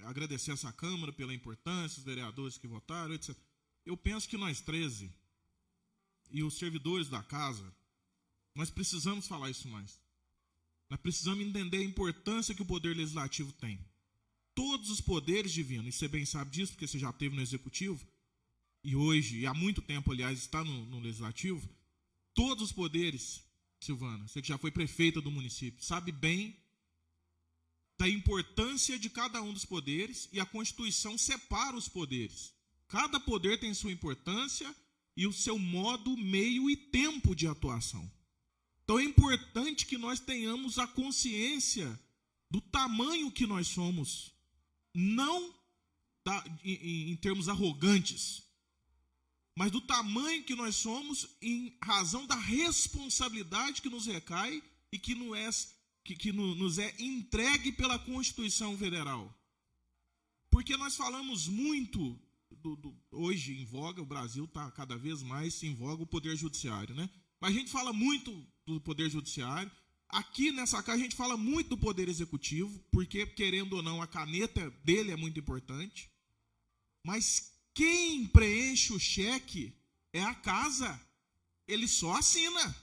[SPEAKER 7] agradecer essa Câmara pela importância, os vereadores que votaram, etc. Eu penso que nós 13 e os servidores da casa, nós precisamos falar isso mais. Nós precisamos entender a importância que o Poder Legislativo tem. Todos os poderes divinos, e você bem sabe disso, porque você já esteve no Executivo, e hoje, e há muito tempo, aliás, está no Legislativo, todos os poderes, Silvana, você que já foi prefeita do município, sabe bem da importância de cada um dos poderes, e a Constituição separa os poderes. Cada poder tem sua importância e o seu modo, meio e tempo de atuação. Então é importante que nós tenhamos a consciência do tamanho que nós somos, não em termos arrogantes, mas do tamanho que nós somos em razão da responsabilidade que nos recai e que nos é entregue pela Constituição Federal. Porque nós falamos muito, hoje em voga, o Brasil está cada vez mais em voga o Poder Judiciário, né? Mas a gente fala muito do Poder Judiciário. Aqui nessa casa a gente fala muito do Poder Executivo, porque, querendo ou não, a caneta dele é muito importante. Mas quem preenche o cheque é a casa. Ele só assina.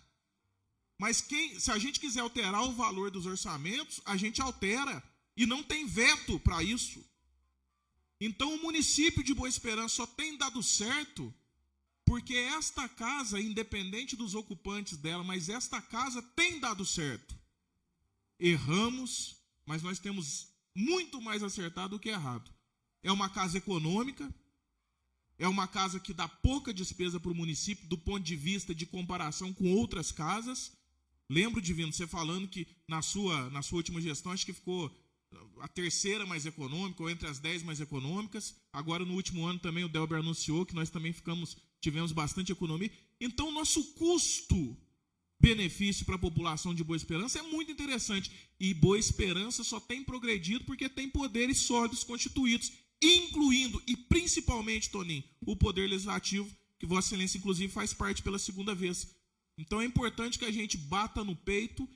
[SPEAKER 7] Mas se a gente quiser alterar o valor dos orçamentos, a gente altera. E não tem veto para isso. Então o município de Boa Esperança só tem dado certo porque esta casa, independente dos ocupantes dela, mas esta casa tem dado certo. Erramos, mas nós temos muito mais acertado do que errado. É uma casa econômica, é uma casa que dá pouca despesa para o município do ponto de vista de comparação com outras casas. Lembro, Divino, você falando que na sua última gestão, acho que ficou a terceira mais econômica, ou entre as 10 mais econômicas. Agora, no último ano, também o Delber anunciou que nós também tivemos bastante economia. Então, nosso custo-benefício para a população de Boa Esperança é muito interessante. E Boa Esperança só tem progredido porque tem poderes sólidos constituídos, incluindo e principalmente, Toninho, o Poder Legislativo, que Vossa Excelência, inclusive, faz parte pela segunda vez. Então, é importante que a gente bata no peito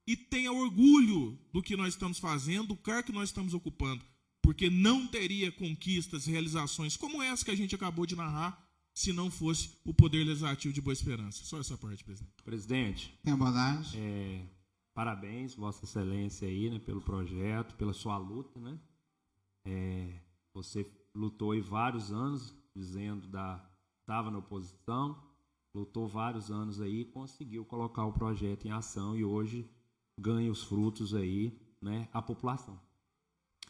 [SPEAKER 7] e tenha orgulho do que nós estamos fazendo, do cargo que nós estamos ocupando, porque não teria conquistas, realizações como essa que a gente acabou de narrar, se não fosse o Poder Legislativo de Boa Esperança. Só essa parte, presidente.
[SPEAKER 3] Presidente,
[SPEAKER 1] Tem bondade.
[SPEAKER 3] parabéns, Vossa Excelência, aí, né, pelo projeto, pela sua luta, né? Você lutou aí vários anos, estava na oposição, lutou vários anos aí, conseguiu colocar o projeto em ação e hoje ganha os frutos aí, né, a população.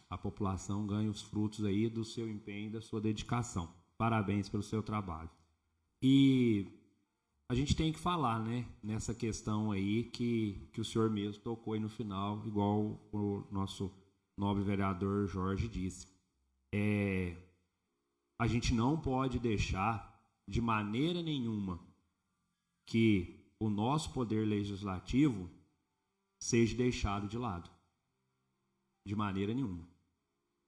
[SPEAKER 3] A população ganha os frutos aí do seu empenho e da sua dedicação. Parabéns pelo seu trabalho. E
[SPEAKER 9] a gente tem que falar, né, nessa questão aí que o senhor mesmo tocou aí no final, igual o nosso nobre vereador Jorge disse. A gente não pode deixar de maneira nenhuma que o nosso poder legislativo seja deixado de lado. De maneira nenhuma.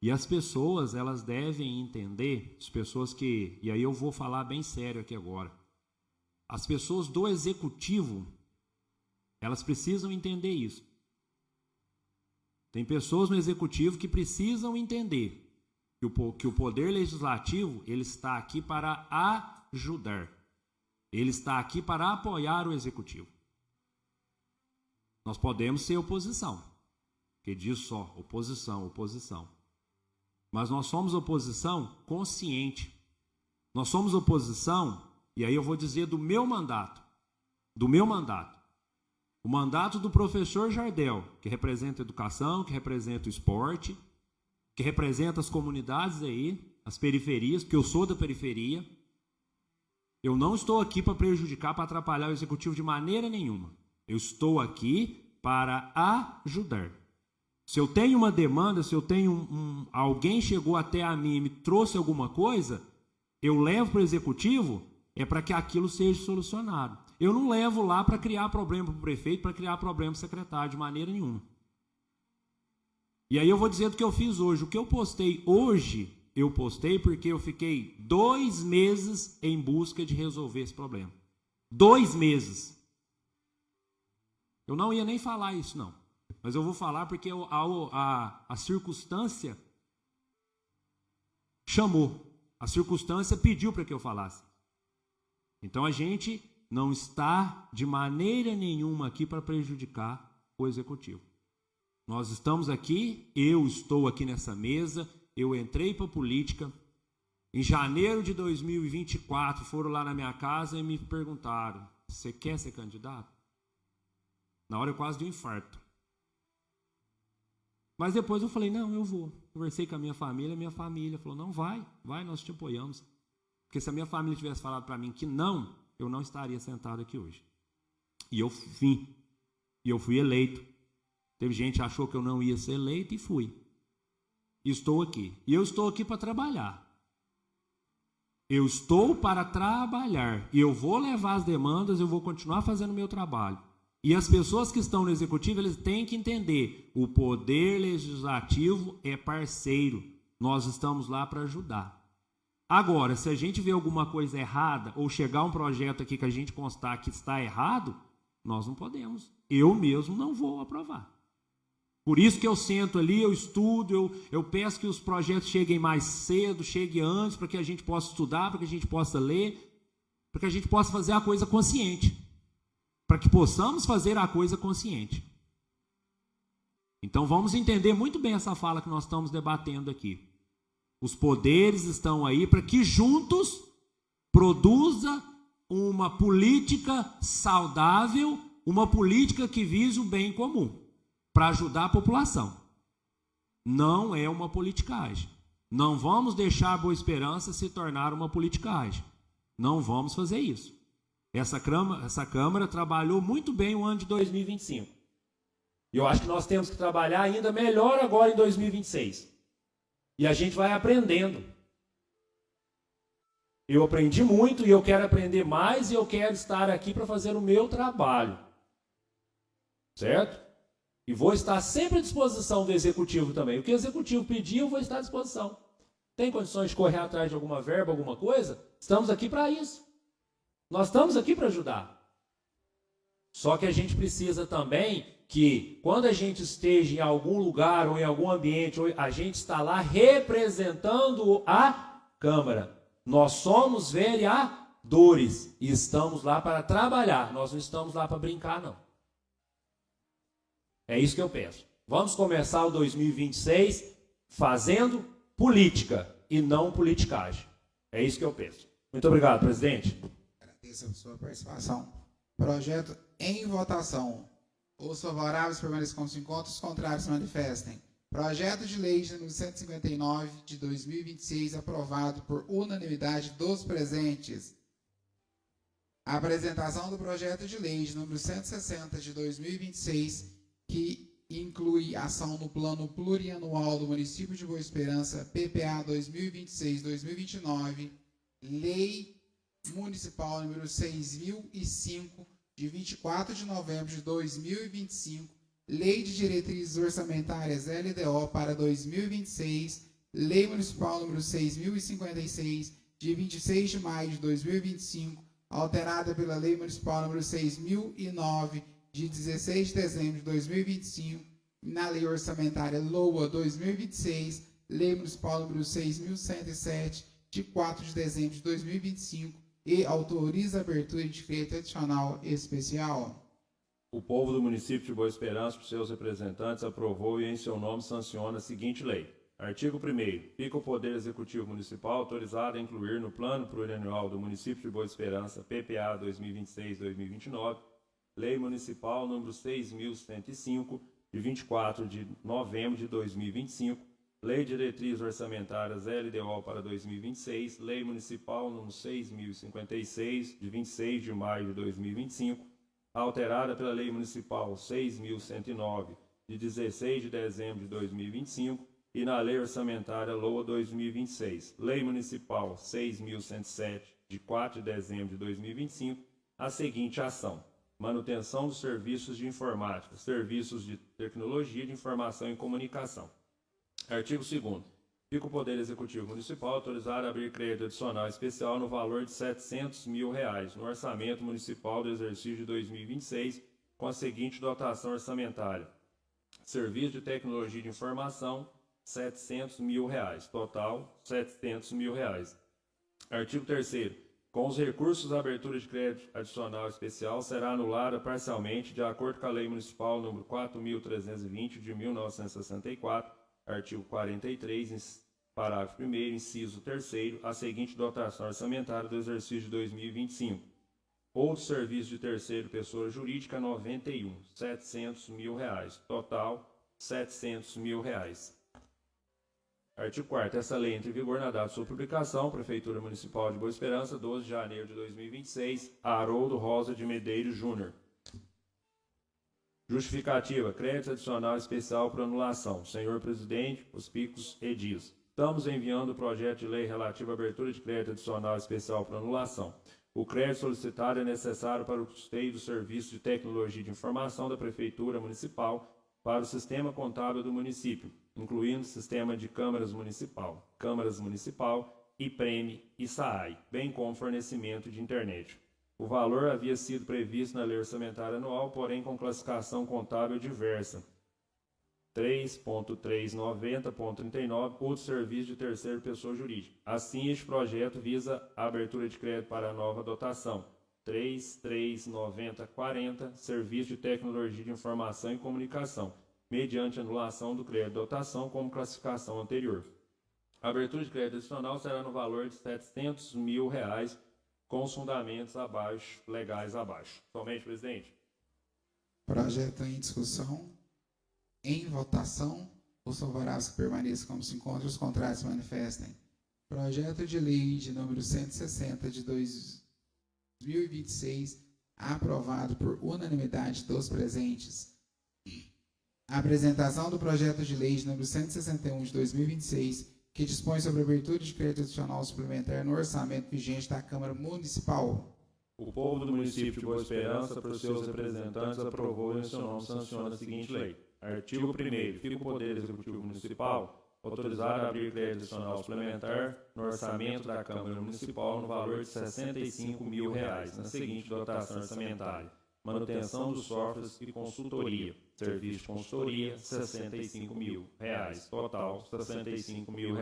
[SPEAKER 9] E as pessoas, elas devem entender, as pessoas que, e aí eu vou falar bem sério aqui agora, as pessoas do executivo, elas precisam entender isso. Tem pessoas no executivo que precisam entender que o poder legislativo, ele está aqui para ajudar. Ele está aqui para apoiar o executivo. Nós podemos ser oposição, porque diz só oposição, oposição. Mas nós somos oposição consciente. Nós somos oposição, e aí eu vou dizer do meu mandato. Do meu mandato. O mandato do professor Jardel, que representa a educação, que representa o esporte, que representa as comunidades aí, as periferias, porque eu sou da periferia. Eu não estou aqui para prejudicar, para atrapalhar o executivo de maneira nenhuma. Eu estou aqui para ajudar. Se eu tenho uma demanda, se eu tenho alguém chegou até a mim e me trouxe alguma coisa, eu levo para o executivo, é para que aquilo seja solucionado. Eu não levo lá para criar problema para o prefeito, para criar problema para o secretário, de maneira nenhuma. E aí eu vou dizer do que eu fiz hoje. O que eu postei hoje, eu postei porque eu fiquei 2 meses em busca de resolver esse problema. 2 meses. Eu não ia nem falar isso, não. Mas eu vou falar porque a circunstância chamou. A circunstância pediu para que eu falasse. Então a gente não está de maneira nenhuma aqui para prejudicar o executivo. Nós estamos aqui, eu estou aqui nessa mesa, eu entrei para a política. Em janeiro de 2024 foram lá na minha casa e me perguntaram: você quer ser candidato? Na hora eu quase de um infarto. Mas depois eu falei: não, eu vou. Conversei com a minha família falou: não, vai, nós te apoiamos. Porque se a minha família tivesse falado para mim que não, eu não estaria sentado aqui hoje. E eu vim. E eu fui eleito. Teve gente que achou que eu não ia ser eleito e fui. E estou aqui. E eu estou aqui para trabalhar. Eu estou para trabalhar. E eu vou levar as demandas, eu vou continuar fazendo o meu trabalho. E as pessoas que estão no executivo, eles têm que entender: o poder legislativo é parceiro. Nós estamos lá para ajudar. Agora, se a gente vê alguma coisa errada, ou chegar um projeto aqui que a gente constar que está errado, nós não podemos. Eu mesmo não vou aprovar. Por isso que eu sento ali, eu estudo, eu peço que os projetos cheguem mais cedo, cheguem antes, para que a gente possa estudar, para que a gente possa ler, para que a gente possa fazer a coisa consciente. Para que possamos fazer a coisa consciente. Então vamos entender muito bem essa fala que nós estamos debatendo aqui. Os poderes estão aí para que juntos produza uma política saudável, uma política que vise o bem comum, para ajudar a população. Não é uma politicagem. Não vamos deixar a Boa Esperança se tornar uma politicagem. Não vamos fazer isso. Essa Câmara trabalhou muito bem o ano de 2025. E eu acho que nós temos que trabalhar ainda melhor agora em 2026. E a gente vai aprendendo. Eu aprendi muito e eu quero aprender mais e eu quero estar aqui para fazer o meu trabalho. Certo? E vou estar sempre à disposição do Executivo também. O que o Executivo pedir, eu vou estar à disposição. Tem condições de correr atrás de alguma verba, alguma coisa? Estamos aqui para isso. Nós estamos aqui para ajudar. Só que a gente precisa também que, quando a gente esteja em algum lugar ou em algum ambiente, a gente está lá representando a Câmara. Nós somos vereadores e estamos lá para trabalhar. Nós não estamos lá para brincar, não. É isso que eu peço. Vamos começar o 2026 fazendo política e não politicagem. É isso que eu peço. Muito obrigado, presidente.
[SPEAKER 1] Agradeço a sua participação. Projeto em votação. Os favoráveis permaneçam como se encontram, os contrários se manifestem. Projeto de lei número 159 de 2026, aprovado por unanimidade dos presentes. A apresentação do projeto de lei de número 160 de 2026, que inclui ação no Plano Plurianual do Município de Boa Esperança, PPA 2026-2029, Lei Municipal número 6005, de 24 de novembro de 2025, Lei de Diretrizes Orçamentárias LDO para 2026, Lei Municipal número 6056, de 26 de maio de 2025, alterada pela Lei Municipal número 6009, de 16 de dezembro de 2025, na Lei Orçamentária LOA 2026, Lei Municipal número 6107, de 4 de dezembro de 2025, e autoriza a abertura de crédito adicional especial.
[SPEAKER 3] O povo do município de Boa Esperança, por seus representantes, aprovou e em seu nome sanciona a seguinte lei. Artigo 1º. Fica o Poder Executivo Municipal autorizado a incluir no Plano Plurianual do município de Boa Esperança, PPA 2026-2029, Lei Municipal número 6.105, de 24 de novembro de 2025, Lei de Diretrizes Orçamentárias LDO para 2026, Lei Municipal número 6.056, de 26 de maio de 2025, alterada pela Lei Municipal 6.109, de 16 de dezembro de 2025, e na Lei Orçamentária LOA 2026, Lei Municipal 6.107, de 4 de dezembro de 2025, a seguinte ação: manutenção dos serviços de informática, serviços de tecnologia de informação e comunicação. Artigo 2º. Fica o Poder Executivo Municipal autorizado a abrir crédito adicional especial no valor de R$ 700 mil no orçamento municipal do exercício de 2026, com a seguinte dotação orçamentária: Serviço de Tecnologia de Informação, R$ 700 mil, total R$ 700 mil. Artigo 3º. Com os recursos da abertura de crédito adicional especial, será anulada parcialmente, de acordo com a Lei Municipal número 4.320, de 1964, artigo 43, parágrafo 1º, inciso 3º, a seguinte dotação orçamentária do exercício de 2025. Outro serviço de terceiro pessoa jurídica, 91, R$ 700 mil, total R$ 700 mil. Artigo 4º. Essa lei entra em vigor na data de sua publicação. Prefeitura Municipal de Boa Esperança, 12 de janeiro de 2026. Haroldo Rosa de Medeiros Júnior. Justificativa. Crédito adicional especial por anulação. Senhor Presidente, os picos edis. Estamos enviando o projeto de lei relativo à abertura de crédito adicional especial por anulação. O crédito solicitado é necessário para o custeio do serviço de tecnologia de informação da Prefeitura Municipal para o sistema contábil do município, incluindo o sistema de câmaras municipal, IPREME e SAAI, bem como fornecimento de internet. O valor havia sido previsto na Lei Orçamentária Anual, porém com classificação contábil diversa. 3.390.39, outro serviço de terceira pessoa jurídica. Assim, este projeto visa a abertura de crédito para a nova dotação. 3.390.40, serviço de tecnologia de informação e comunicação, mediante anulação do crédito de dotação como classificação anterior. A abertura de crédito adicional será no valor de R$ 700 mil, com os fundamentos legais abaixo. Somente, presidente.
[SPEAKER 1] Projeto em discussão. Em votação. Os favoráveis que permaneçam como se encontram, os contrários se manifestem. Projeto de lei de número 160 de 2026, aprovado por unanimidade dos presentes. A apresentação do projeto de lei de número 161 de 2026, que dispõe sobre a abertura de crédito adicional suplementar no orçamento vigente da Câmara Municipal.
[SPEAKER 3] O povo do município de Boa Esperança, por seus representantes, aprovou e em seu nome sanciona a seguinte lei. Artigo 1º. Fica o Poder Executivo Municipal autorizado a abrir crédito adicional suplementar no orçamento da Câmara Municipal no valor de R$ 65 mil, na seguinte dotação orçamentária: manutenção dos softwares e consultoria, serviço de consultoria, R$ 65 mil, total R$ 65 mil.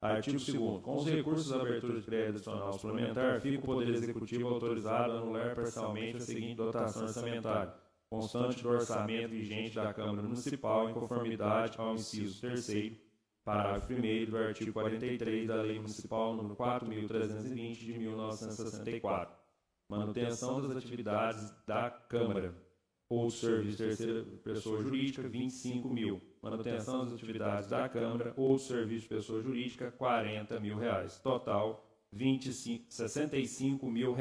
[SPEAKER 3] Artigo 2º. Com os recursos da abertura de crédito adicional suplementar, fica o Poder Executivo autorizado a anular parcialmente a seguinte dotação orçamentária, constante do orçamento vigente da Câmara Municipal, em conformidade ao inciso 3º, parágrafo 1º do artigo 43 da Lei Municipal número 4.320, de 1964. Manutenção das atividades da Câmara ou serviço de terceira pessoa jurídica, R$ 25 mil. Manutenção das atividades da Câmara ou serviço de pessoa jurídica, R$ 40 mil. Total, R$ 65 mil.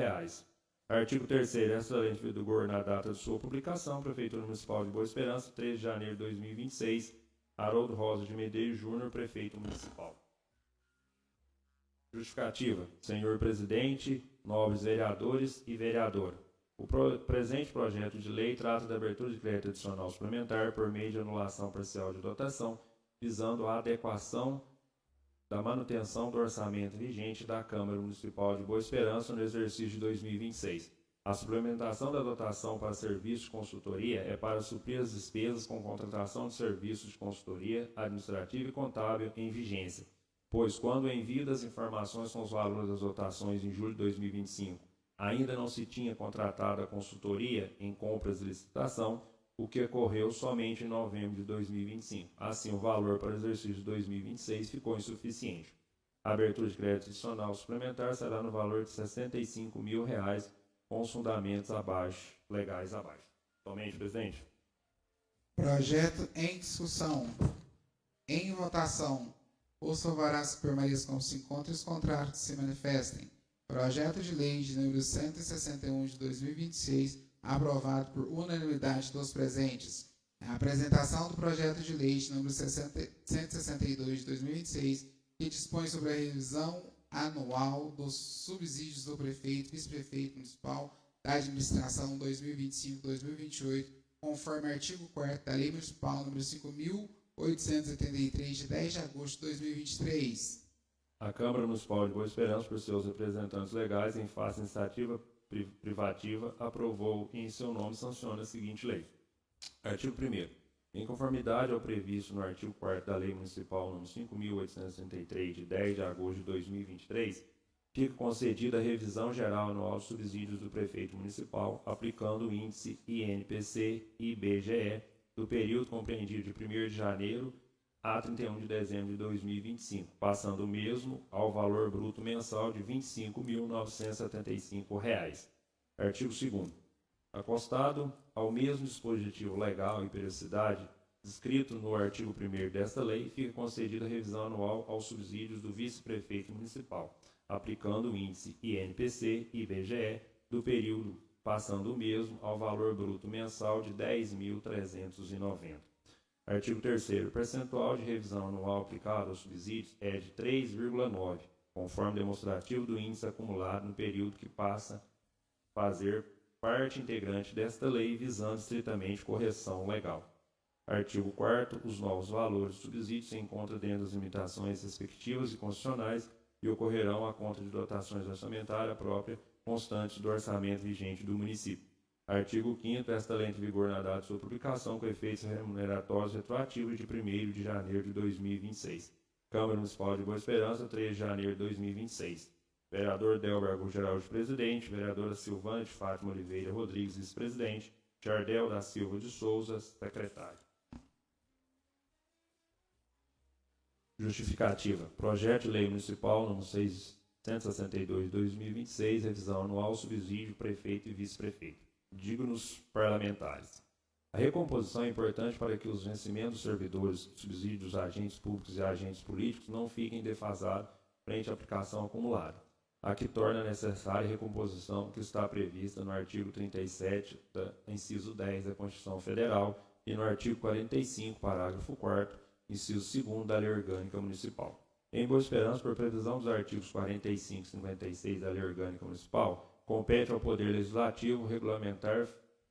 [SPEAKER 3] Artigo 3º. Esta lei entra em vigor na data de sua publicação. Prefeitura Municipal de Boa Esperança, 3 de janeiro de 2026. Haroldo Rosa de Medeiros Júnior, Prefeito Municipal. Justificativa. Senhor Presidente, nobres vereadores e vereadora. O presente projeto de lei trata da abertura de crédito adicional suplementar por meio de anulação parcial de dotação, visando a adequação da manutenção do orçamento vigente da Câmara Municipal de Boa Esperança no exercício de 2026. A suplementação da dotação para serviços de consultoria é para suprir as despesas com contratação de serviços de consultoria administrativa e contábil em vigência, pois quando o envio das informações com os valores das dotações em julho de 2025 ainda não se tinha contratado a consultoria em compras e licitação, o que ocorreu somente em novembro de 2025. Assim, o valor para o exercício de 2026 ficou insuficiente. A abertura de crédito adicional suplementar será no valor de R$ 65 mil, com os fundamentos legais abaixo. Somente, presidente.
[SPEAKER 1] Projeto em discussão. Em votação. Os favoráveis que permaneçam como se encontram e os contrários que se manifestem. Projeto de lei de número 161 de 2026, aprovado por unanimidade dos presentes. A apresentação do projeto de lei de número 162 de 2026, que dispõe sobre a revisão anual dos subsídios do prefeito e vice-prefeito municipal da administração 2025-2028, conforme artigo 4º da Lei Municipal número 5.883, de 10 de agosto de 2023.
[SPEAKER 3] A Câmara Municipal de Boa Esperança, por seus representantes legais, em face da iniciativa privativa, aprovou e em seu nome sanciona a seguinte lei. Artigo 1º. Em conformidade ao previsto no artigo 4º da Lei Municipal nº 5.863, de 10 de agosto de 2023, fica concedida a revisão geral anual dos subsídios do prefeito municipal, aplicando o índice INPC e IBGE do período compreendido de 1º de janeiro a 31 de dezembro de 2025, passando o mesmo ao valor bruto mensal de R$ 25.975. Artigo 2º. Acostado ao mesmo dispositivo legal e periodicidade descrito no artigo 1º desta lei, fica concedida a revisão anual aos subsídios do vice-prefeito municipal, aplicando o índice INPC e IBGE do período, passando o mesmo ao valor bruto mensal de R$ 10.390. Artigo 3º. O percentual de revisão anual aplicado aos subsídios é de 3,9, conforme demonstrativo do índice acumulado no período que passa a fazer parte integrante desta lei, visando estritamente correção legal. Artigo 4º. Os novos valores de subsídios se encontram dentro das limitações respectivas e constitucionais e ocorrerão à conta de dotações orçamentárias próprias constantes do orçamento vigente do município. Artigo 5º. Esta lei entra em vigor na data de sua publicação, com efeitos remuneratórios retroativos de 1º de janeiro de 2026. Câmara Municipal de Boa Esperança, 3 de janeiro de 2026. Vereador Delber Araújo Geraldo, presidente. Vereadora Silvana de Fátima Oliveira Rodrigues, vice-presidente. Jardel da Silva de Souza, secretário. Justificativa. Projeto de Lei Municipal número 662 de 2026, revisão anual, subsídio, prefeito e vice-prefeito. Dignos parlamentares. A recomposição é importante para que os vencimentos dos servidores, subsídios, agentes públicos e agentes políticos não fiquem defasados frente à aplicação acumulada, a que torna necessária a recomposição que está prevista no artigo 37, inciso 10 da Constituição Federal e no artigo 45, parágrafo 4º, inciso 2º da Lei Orgânica Municipal. Em Boa Esperança, por previsão dos artigos 45 e 56 da Lei Orgânica Municipal, compete ao Poder Legislativo regulamentar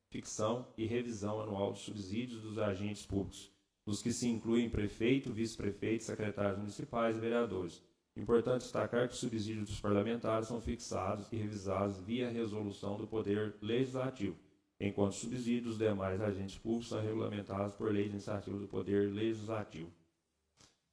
[SPEAKER 3] fixação e revisão anual dos subsídios dos agentes públicos, dos que se incluem prefeito, vice-prefeito, secretários municipais e vereadores. Importante destacar que os subsídios dos parlamentares são fixados e revisados via resolução do Poder Legislativo, enquanto os subsídios dos demais agentes públicos são regulamentados por lei de iniciativa do Poder Legislativo.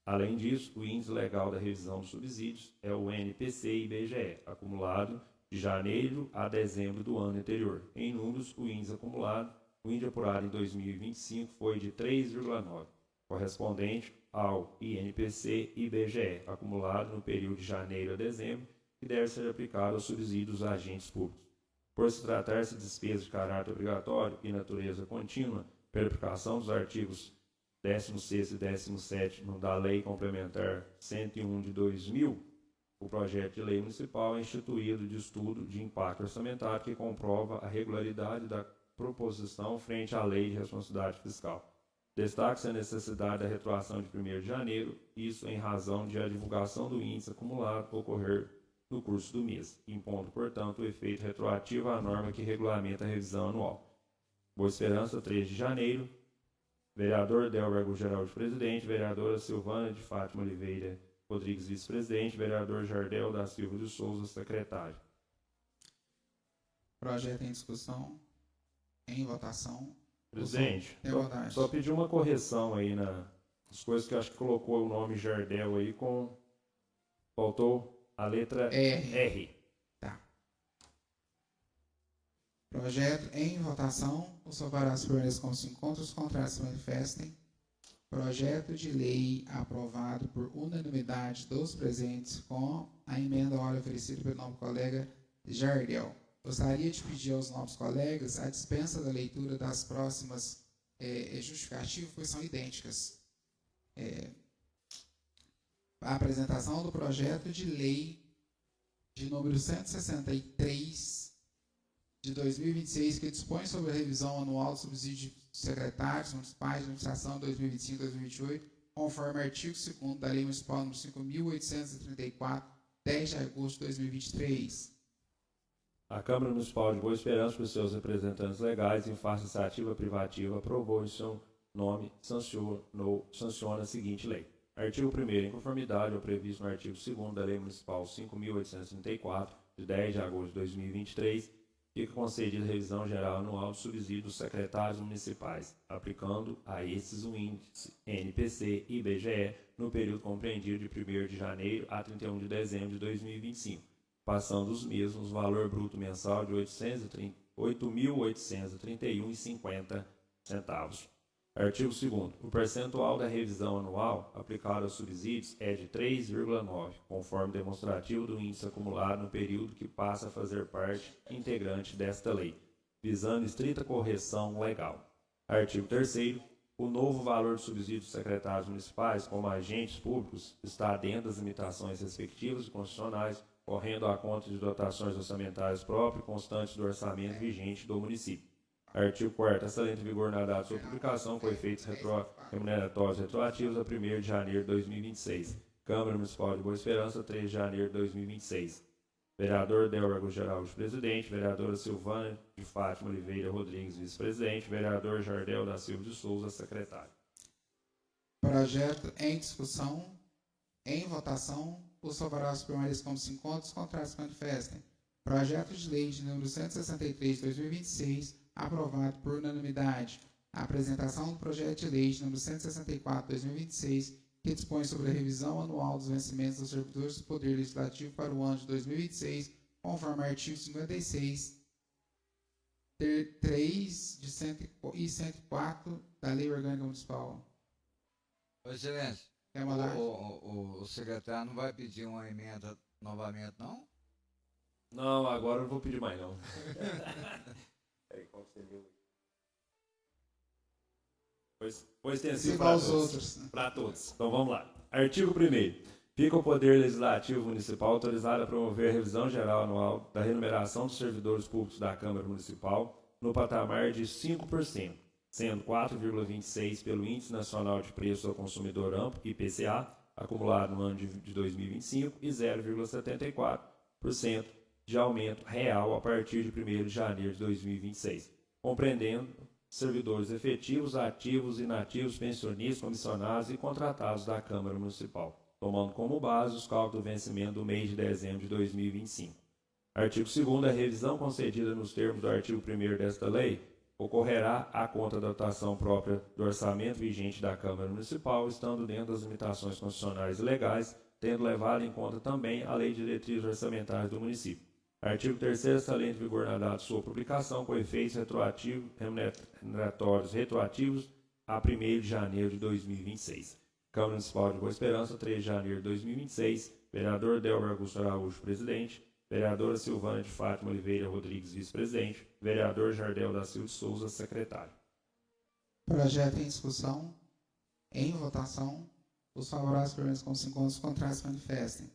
[SPEAKER 3] Além disso, o índice legal da revisão dos subsídios é o NPC e IBGE, acumulado de janeiro a dezembro do ano anterior. Em números, o índice acumulado, o índice apurado em 2025 foi de 3,9, correspondente ao INPC e IBGE, acumulado no período de janeiro a dezembro, que deve ser aplicado aos subsídios dos agentes públicos. Por se tratar-se de despesas de caráter obrigatório e natureza contínua, pela aplicação dos artigos 16º e 17º da Lei Complementar 101 de 2000, O projeto de lei municipal é instituído de estudo de impacto orçamentário que comprova a regularidade da proposição frente à lei de responsabilidade fiscal. Destaca-se a necessidade da retroação de 1º de janeiro, isso em razão de a divulgação do índice acumulado ocorrer no curso do mês, impondo, portanto, o efeito retroativo à norma que regulamenta a revisão anual. Boa Esperança, 3 de janeiro. Vereador Delbergo Geraldo, presidente. Vereadora Silvana de Fátima Oliveira Rodrigues, vice-presidente. Vereador Jardel da Silva de Souza, secretário.
[SPEAKER 1] Projeto em discussão. Em votação.
[SPEAKER 3] Presidente,
[SPEAKER 1] Tem vontade.
[SPEAKER 3] só pedir uma correção aí nas coisas que eu acho que colocou o nome Jardel aí com... Faltou a letra R.
[SPEAKER 1] Tá. Projeto em votação. Os favoráveis permaneçam como se encontram, os contrários se manifestem. Projeto de lei aprovado por unanimidade dos presentes com a emenda oral oferecida pelo nobre colega Jardel. Gostaria de pedir aos novos colegas a dispensa da leitura das próximas justificativas, pois são idênticas. A apresentação do projeto de lei de número 163 de 2026, que dispõe sobre a revisão anual do subsídio de secretários municipais de administração 2025 e 2028, conforme artigo 2º da Lei Municipal número 5.834, 10 de agosto de 2023.
[SPEAKER 3] A Câmara Municipal de Boa Esperança, por seus representantes legais, em face iniciativa privativa, aprovou em seu nome, sanciona a seguinte lei. Artigo 1º, em conformidade ao previsto no artigo 2º da Lei Municipal 5.834, de 10 de agosto de 2023, fica concedida a revisão geral anual do subsídio dos secretários municipais, aplicando a esses o índice NPC e IBGE no período compreendido de 1º de janeiro a 31 de dezembro de 2025, passando os mesmos o valor bruto mensal de R$ 8.831,50. Artigo 2º. O percentual da revisão anual aplicado aos subsídios é de 3,9, conforme demonstrativo do índice acumulado no período que passa a fazer parte integrante desta lei, visando estrita correção legal. Artigo 3º. O novo valor do subsídio dos secretários municipais como agentes públicos está dentro das limitações respectivas e constitucionais, correndo à conta de dotações orçamentárias próprias constantes do orçamento vigente do município. Artigo 4º. Essa lei entra em vigor na data de sua publicação, com efeitos remuneratórios retroativos a 1º de janeiro de 2026. Câmara Municipal de Boa Esperança, 3 de janeiro de 2026. Vereador Delbergo Geraldo, presidente. Vereadora Silvana de Fátima Oliveira Rodrigues, vice-presidente. Vereador Jardel da Silva de Souza, secretário.
[SPEAKER 1] Projeto em discussão. Em votação. Os favoráveis permaneçam como se encontram, os contrários se manifestem. Projeto de lei de número 163 de 2026, aprovado por unanimidade. A apresentação do projeto de lei de número 164 de 2026, que dispõe sobre a revisão anual dos vencimentos dos servidores do Poder Legislativo para o ano de 2026, conforme artigo 56, 3 de 104 da Lei Orgânica Municipal.
[SPEAKER 2] Excelência,
[SPEAKER 1] Quer mandar?
[SPEAKER 2] o secretário não vai pedir uma emenda novamente, não?
[SPEAKER 3] Não, agora eu não vou pedir mais, não. Pois tem sido
[SPEAKER 1] Igual aos outros.
[SPEAKER 3] para todos. Então vamos lá. Artigo 1º. Fica o Poder Legislativo Municipal autorizado a promover a revisão geral anual da remuneração dos servidores públicos da Câmara Municipal no patamar de 5%, sendo 4,26% pelo Índice Nacional de Preços ao Consumidor Amplo, IPCA, acumulado no ano de 2025, e 0,74% de aumento real a partir de 1º de janeiro de 2026, compreendendo servidores efetivos, ativos, inativos, pensionistas, comissionados e contratados da Câmara Municipal, tomando como base os cálculos do vencimento do mês de dezembro de 2025. Artigo 2º. A revisão concedida nos termos do artigo 1º desta lei ocorrerá à conta da dotação própria do orçamento vigente da Câmara Municipal, estando dentro das limitações constitucionais e legais, tendo levado em conta também a Lei de Diretrizes Orçamentárias do município. Artigo 3º. Esta lei entra em vigor na data de sua publicação, com efeitos remuneratórios retroativos a 1º de janeiro de 2026. Câmara Municipal de Boa Esperança, 3 de janeiro de 2026. Vereador Delber Augusto Araújo, presidente. Vereadora Silvana de Fátima Oliveira Rodrigues, vice-presidente. Vereador Jardel da Silva de Souza, secretário.
[SPEAKER 1] Projeto em discussão. Em votação. Os favoráveis permaneçam como se encontram, os contrários se manifestem.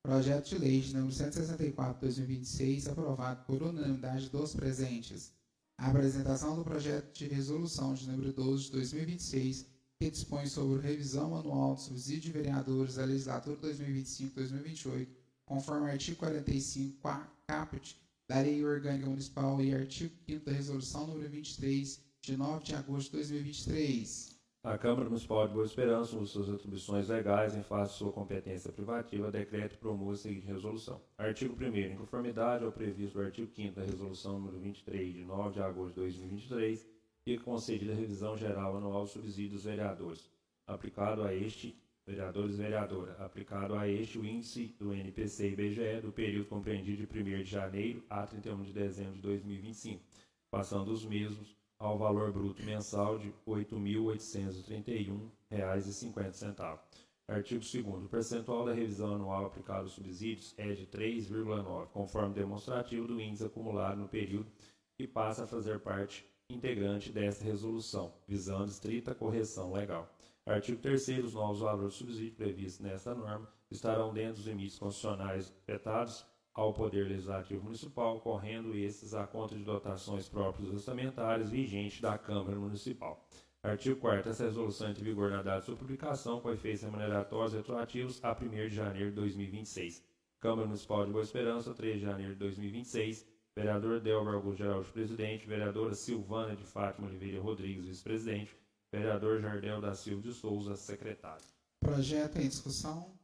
[SPEAKER 1] Projeto de lei de número 164/2026, aprovado por unanimidade dos presentes. A apresentação do projeto de resolução de número 12 de 2026, que dispõe sobre revisão anual do subsídio de vereadores da legislatura 2025-2028, conforme o artigo 45, caput da Lei Orgânica Municipal e artigo 5º da Resolução número 23, de 9 de agosto de 2023.
[SPEAKER 3] A Câmara Municipal de Boa Esperança, usa suas atribuições legais em face de sua competência privativa, decreta e promove a seguinte resolução. Artigo 1º. Em conformidade ao previsto do artigo 5º da Resolução número 23, de 9 de agosto de 2023, fica concedida a revisão geral anual do subsídio dos vereadores, aplicado a este, vereadores e vereadora, aplicado a este o índice do NPC e IBGE do período compreendido de 1º de janeiro a 31 de dezembro de 2025, passando os mesmos ao valor bruto mensal de R$ 8.831,50. Artigo 2º. O percentual da revisão anual aplicado aos subsídios é de 3,9, conforme demonstrativo do índice acumulado no período que passa a fazer parte integrante desta resolução, visando estrita correção legal. Artigo 3º. Os novos valores de subsídio previstos nesta norma estarão dentro dos limites constitucionais afetados ao Poder Legislativo Municipal, correndo esses à conta de dotações próprias orçamentárias vigentes da Câmara Municipal. Artigo 4º. Essa resolução entra em vigor na data de sua publicação, com efeitos remuneratórios retroativos a 1º de janeiro de 2026. Câmara Municipal de Boa Esperança, 3 de janeiro de 2026. Vereador Delber Augusto Geraldo, presidente. Vereadora Silvana de Fátima Oliveira Rodrigues, vice-presidente. Vereador Jardel da Silva de Souza, secretário.
[SPEAKER 1] Projeto em discussão.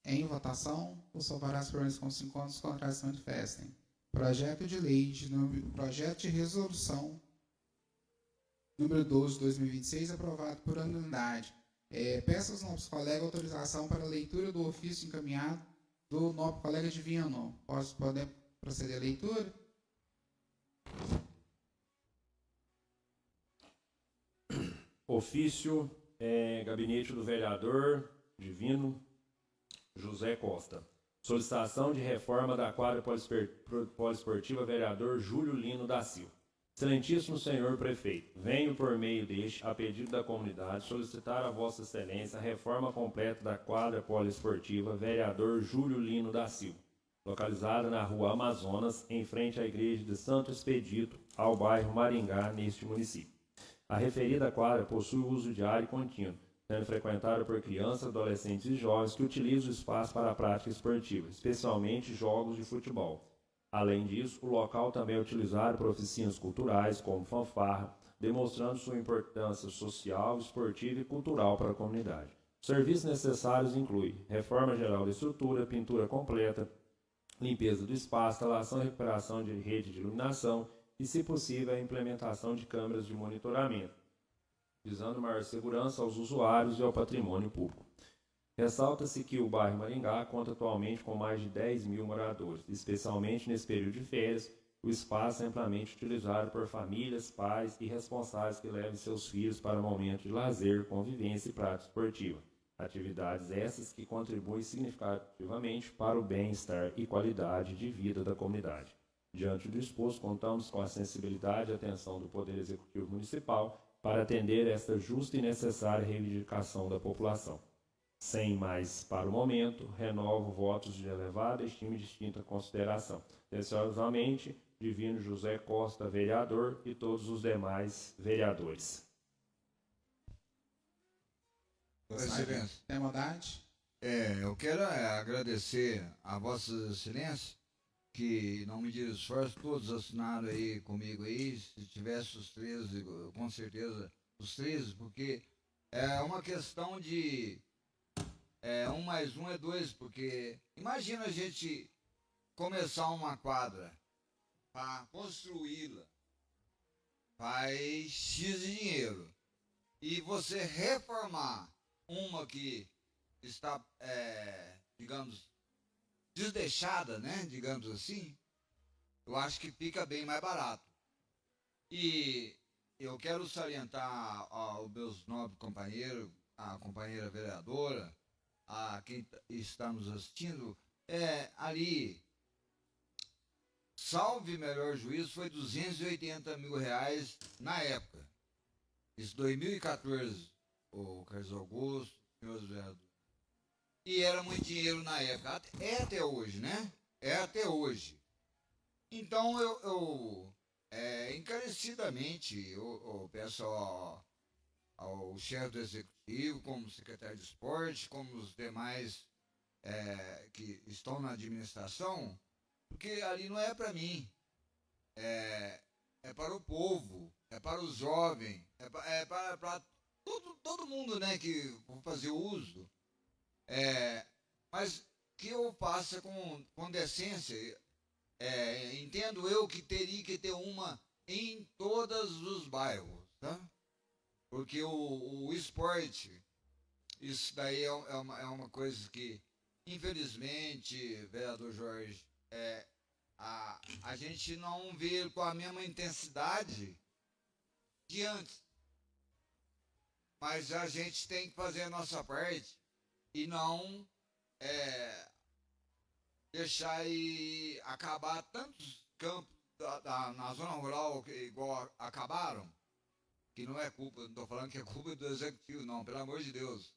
[SPEAKER 1] Em votação, os favoráveis permaneçam com 5 anos, os contrários se manifestem. Projeto de lei, projeto de resolução número 12 de 2026, aprovado por unanimidade. Peço aos nossos colegas autorização para a leitura do ofício encaminhado do nobre colega Divino. Podemos proceder à leitura?
[SPEAKER 3] Ofício, gabinete do vereador Divino José Costa. Solicitação de reforma da quadra poliesportiva vereador Júlio Lino da Silva. Excelentíssimo senhor prefeito, venho por meio deste, a pedido da comunidade, solicitar a vossa excelência a reforma completa da quadra poliesportiva vereador Júlio Lino da Silva, localizada na rua Amazonas, em frente à igreja de Santo Expedito, ao bairro Maringá, neste município. A referida quadra possui uso diário e contínuo, sendo frequentada por crianças, adolescentes e jovens que utilizam o espaço para a prática esportiva, especialmente jogos de futebol. Além disso, o local também é utilizado por oficinas culturais, como fanfarra, demonstrando sua importância social, esportiva e cultural para a comunidade. Os serviços necessários incluem reforma geral da estrutura, pintura completa, limpeza do espaço, instalação e recuperação de rede de iluminação e, se possível, a implementação de câmeras de monitoramento, visando maior segurança aos usuários e ao patrimônio público. Ressalta-se que o bairro Maringá conta atualmente com mais de 10 mil moradores, especialmente nesse período de férias. O espaço é amplamente utilizado por famílias, pais e responsáveis que levam seus filhos para momentos de lazer, convivência e prática esportiva. Atividades essas que contribuem significativamente para o bem-estar e qualidade de vida da comunidade. Diante do exposto, contamos com a sensibilidade e atenção do Poder Executivo Municipal para atender esta justa e necessária reivindicação da população. Sem mais para o momento, renovo votos de elevada estima e distinta consideração. Atenciosamente, Divino José Costa, vereador, e todos os demais vereadores.
[SPEAKER 2] Excelência.
[SPEAKER 1] Tem maldade?
[SPEAKER 2] Eu quero agradecer a Vossa Excelência, que, em nome de esforço, todos assinaram aí comigo aí. Se tivesse os 13, com certeza os 13, porque é uma questão de 1 mais 1 é 2, porque imagina a gente começar uma quadra para construí-la, faz X de dinheiro, e você reformar uma que está, digamos, desdeixada, né, digamos assim, eu acho que fica bem mais barato. E eu quero salientar aos meus nobres companheiros, a companheira vereadora, a quem está nos assistindo, ali, salve melhor juízo, foi R$280 mil na época. Isso 2014, o Carlos Augusto, senhores vereadores. E era muito dinheiro na época. É até hoje, né? É até hoje. Então encarecidamente eu peço ao chefe do executivo, como secretário de esporte, como os demais que estão na administração, porque ali não é para mim, é para o povo, é para os jovens, é para todo mundo, né, que vão fazer uso, mas que eu faça com decência. Entendo eu que teria que ter uma em todos os bairros, tá? Porque o esporte, isso daí é uma coisa que, infelizmente, vereador Jorge, a gente não vê com a mesma intensidade de antes. Mas a gente tem que fazer a nossa parte e não deixar acabar tantos campos na zona rural igual acabaram, que não é culpa, não estou falando que é culpa do executivo, não, pelo amor de Deus.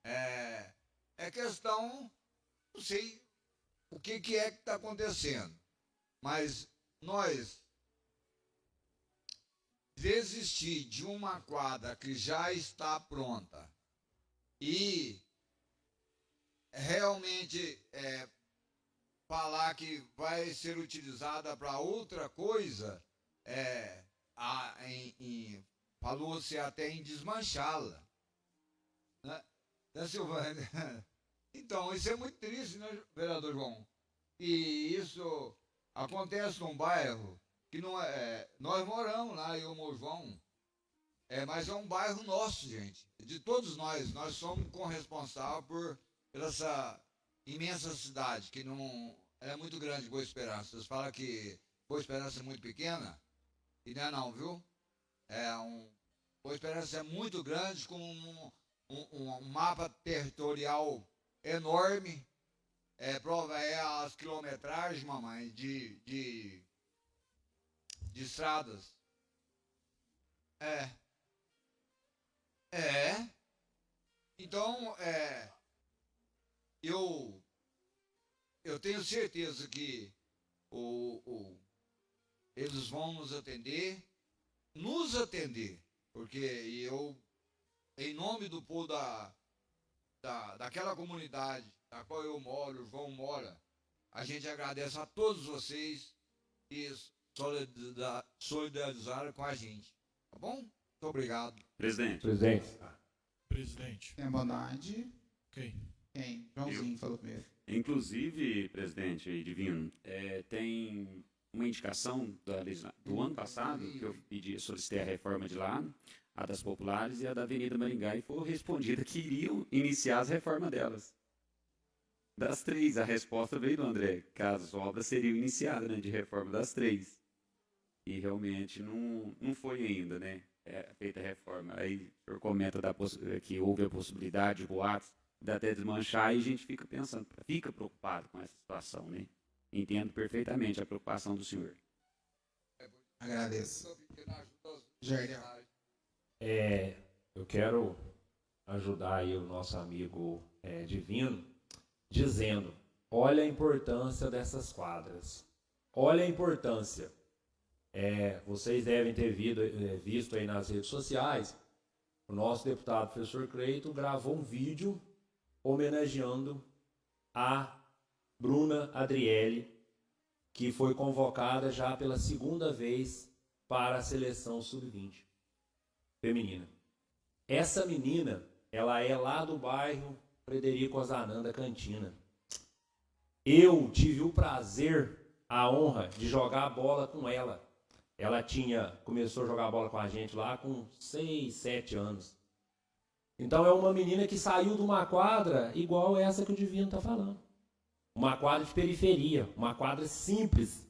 [SPEAKER 2] É questão, não sei o que é que está acontecendo, mas nós desistir de uma quadra que já está pronta e realmente falar que vai ser utilizada para outra coisa, falou-se até em desmanchá-la. Né, Silvânia? Então, isso é muito triste, né, vereador João? E isso acontece num bairro que não nós moramos lá, eu e o João, mas é um bairro nosso, gente, de todos nós. Nós somos corresponsáveis por essa imensa cidade, que não é muito grande, Boa Esperança. Vocês falam que Boa Esperança é muito pequena, e não é não, viu? Boa Esperança é muito grande, com um mapa territorial enorme, prova as quilometragens, mamãe, de estradas. Então, eu tenho certeza que eles vão nos atender, porque eu, em nome do povo daquela comunidade da qual eu moro, o João mora, a gente agradece a todos vocês que solidarizaram com a gente. Tá bom? Muito obrigado.
[SPEAKER 5] Presidente.
[SPEAKER 7] Presidente.
[SPEAKER 1] Tem bondade. Quem? Joãozinho falou primeiro.
[SPEAKER 5] Inclusive, presidente e Divino, tem uma indicação do ano passado, que eu solicitei a reforma de lá, a das populares e a da Avenida Maringá, e foi respondida que iriam iniciar as reformas delas. Das três, a resposta veio do André, que as obras seriam iniciadas, né, de reforma das três. E realmente não foi ainda, né, feita a reforma. Aí o senhor comenta que houve a possibilidade de boatos, de até desmanchar, e a gente fica pensando, fica preocupado com essa situação, né? Entendo perfeitamente a preocupação do senhor.
[SPEAKER 1] Agradeço. Jardel.
[SPEAKER 9] Eu quero ajudar aí o nosso amigo Divino, dizendo, olha a importância dessas quadras. Olha a importância. Vocês devem ter visto aí nas redes sociais, o nosso deputado professor Cleito gravou um vídeo homenageando a Bruna Adriele, que foi convocada já pela segunda vez para a seleção sub-20 feminina. Essa menina, ela é lá do bairro Frederico Ozananda Cantina. Eu tive o prazer, a honra de jogar bola com ela. Ela começou a jogar bola com a gente lá com 6, 7 anos. Então é uma menina que saiu de uma quadra igual essa que o Divino está falando. Uma quadra de periferia, uma quadra simples.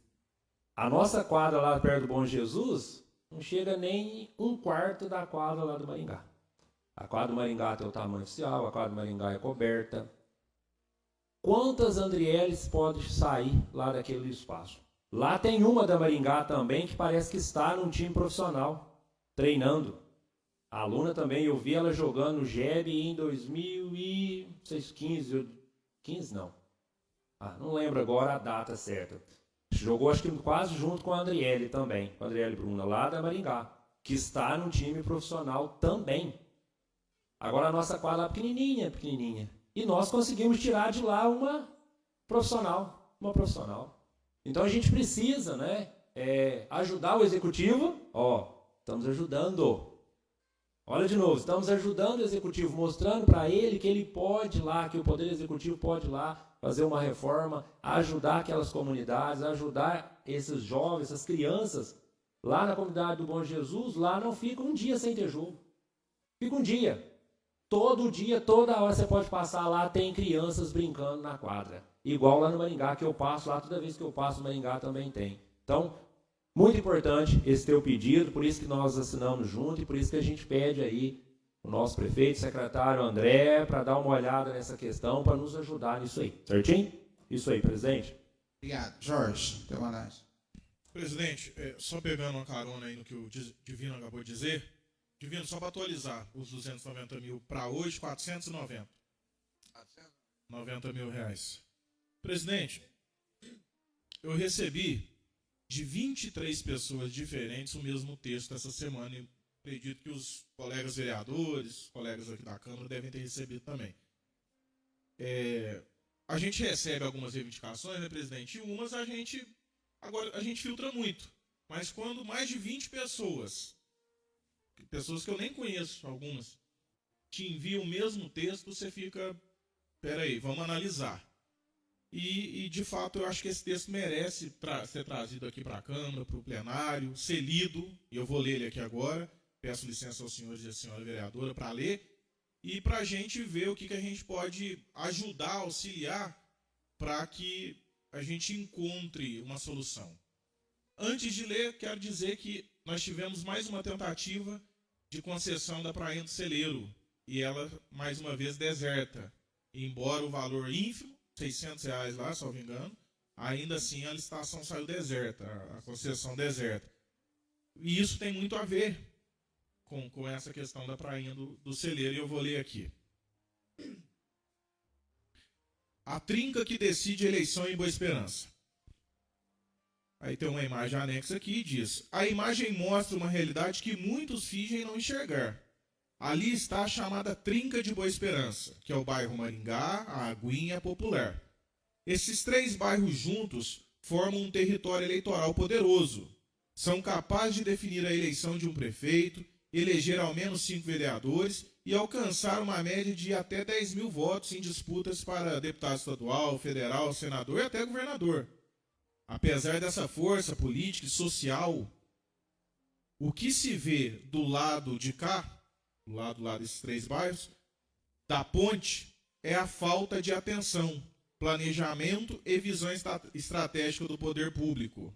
[SPEAKER 9] A nossa quadra lá perto do Bom Jesus não chega nem 1/4 da quadra lá do Maringá. A quadra do Maringá tem o tamanho oficial, a quadra do Maringá é coberta. Quantas Andrieles podem sair lá daquele espaço? Lá tem uma da Maringá também que parece que está num time profissional, treinando.
[SPEAKER 3] A aluna também, eu vi ela jogando no GEB em 2015, 15 não. Não lembro agora a data certa. Jogou acho que quase junto com a Andriele também, com a Andriele Bruna, lá da Maringá, que está no time profissional também. Agora a nossa quadra é pequenininha. E nós conseguimos tirar de lá uma profissional. Então a gente precisa, né, ajudar o executivo. Estamos ajudando. Olha de novo, estamos ajudando o executivo, mostrando para ele que ele pode ir lá, que o Poder Executivo pode ir lá fazer uma reforma, ajudar aquelas comunidades, ajudar esses jovens, essas crianças. Lá na comunidade do Bom Jesus, lá não fica um dia sem ter jogo. Fica um dia. Todo dia, toda hora você pode passar lá, tem crianças brincando na quadra. Igual lá no Maringá, que eu passo lá, toda vez que eu passo no Maringá também tem. Então, muito importante esse teu pedido, por isso que nós assinamos junto e por isso que a gente pede aí o nosso prefeito, secretário André, para dar uma olhada nessa questão, para nos ajudar nisso aí. Certinho? Isso aí, presidente.
[SPEAKER 1] Obrigado. Jorge, teu mandato.
[SPEAKER 7] Presidente, só pegando uma carona aí no que o Divino acabou de dizer. Divino, só para atualizar os 290 mil para hoje, 490. 90 mil reais. Presidente, eu recebi de 23 pessoas diferentes o mesmo texto essa semana e acredito que os colegas vereadores, os colegas aqui da Câmara devem ter recebido também. A gente recebe algumas reivindicações, né, presidente? E umas agora a gente filtra muito. Mas quando mais de 20 pessoas que eu nem conheço, algumas, te enviam o mesmo texto, você fica, peraí, vamos analisar. E, de fato, eu acho que esse texto merece ser trazido aqui para a Câmara, para o plenário, ser lido, e eu vou ler ele aqui agora. Peço licença aos senhores e à senhora vereadora para ler, e para a gente ver o que a gente pode ajudar, auxiliar, para que a gente encontre uma solução. Antes de ler, quero dizer que nós tivemos mais uma tentativa de concessão da Prainha do Celeiro, e ela, mais uma vez, deserta. Embora o valor ínfimo, R$600 lá, se não me engano, ainda assim a licitação saiu deserta, a concessão deserta. E isso tem muito a ver com essa questão da Prainha do Celeiro, e eu vou ler aqui. A trinca que decide a eleição em Boa Esperança. Aí tem uma imagem anexa aqui e diz: a imagem mostra uma realidade que muitos fingem não enxergar. Ali está a chamada Trinca de Boa Esperança, que é o bairro Maringá, a Aguinha e a Popular. Esses três bairros juntos formam um território eleitoral poderoso. São capazes de definir a eleição de um prefeito, eleger ao menos 5 vereadores e alcançar uma média de até 10 mil votos em disputas para deputado estadual, federal, senador e até governador. Apesar dessa força política e social, o que se vê do lado de cá, do lado desses três bairros, da ponte, é a falta de atenção, planejamento e visão estratégica do poder público.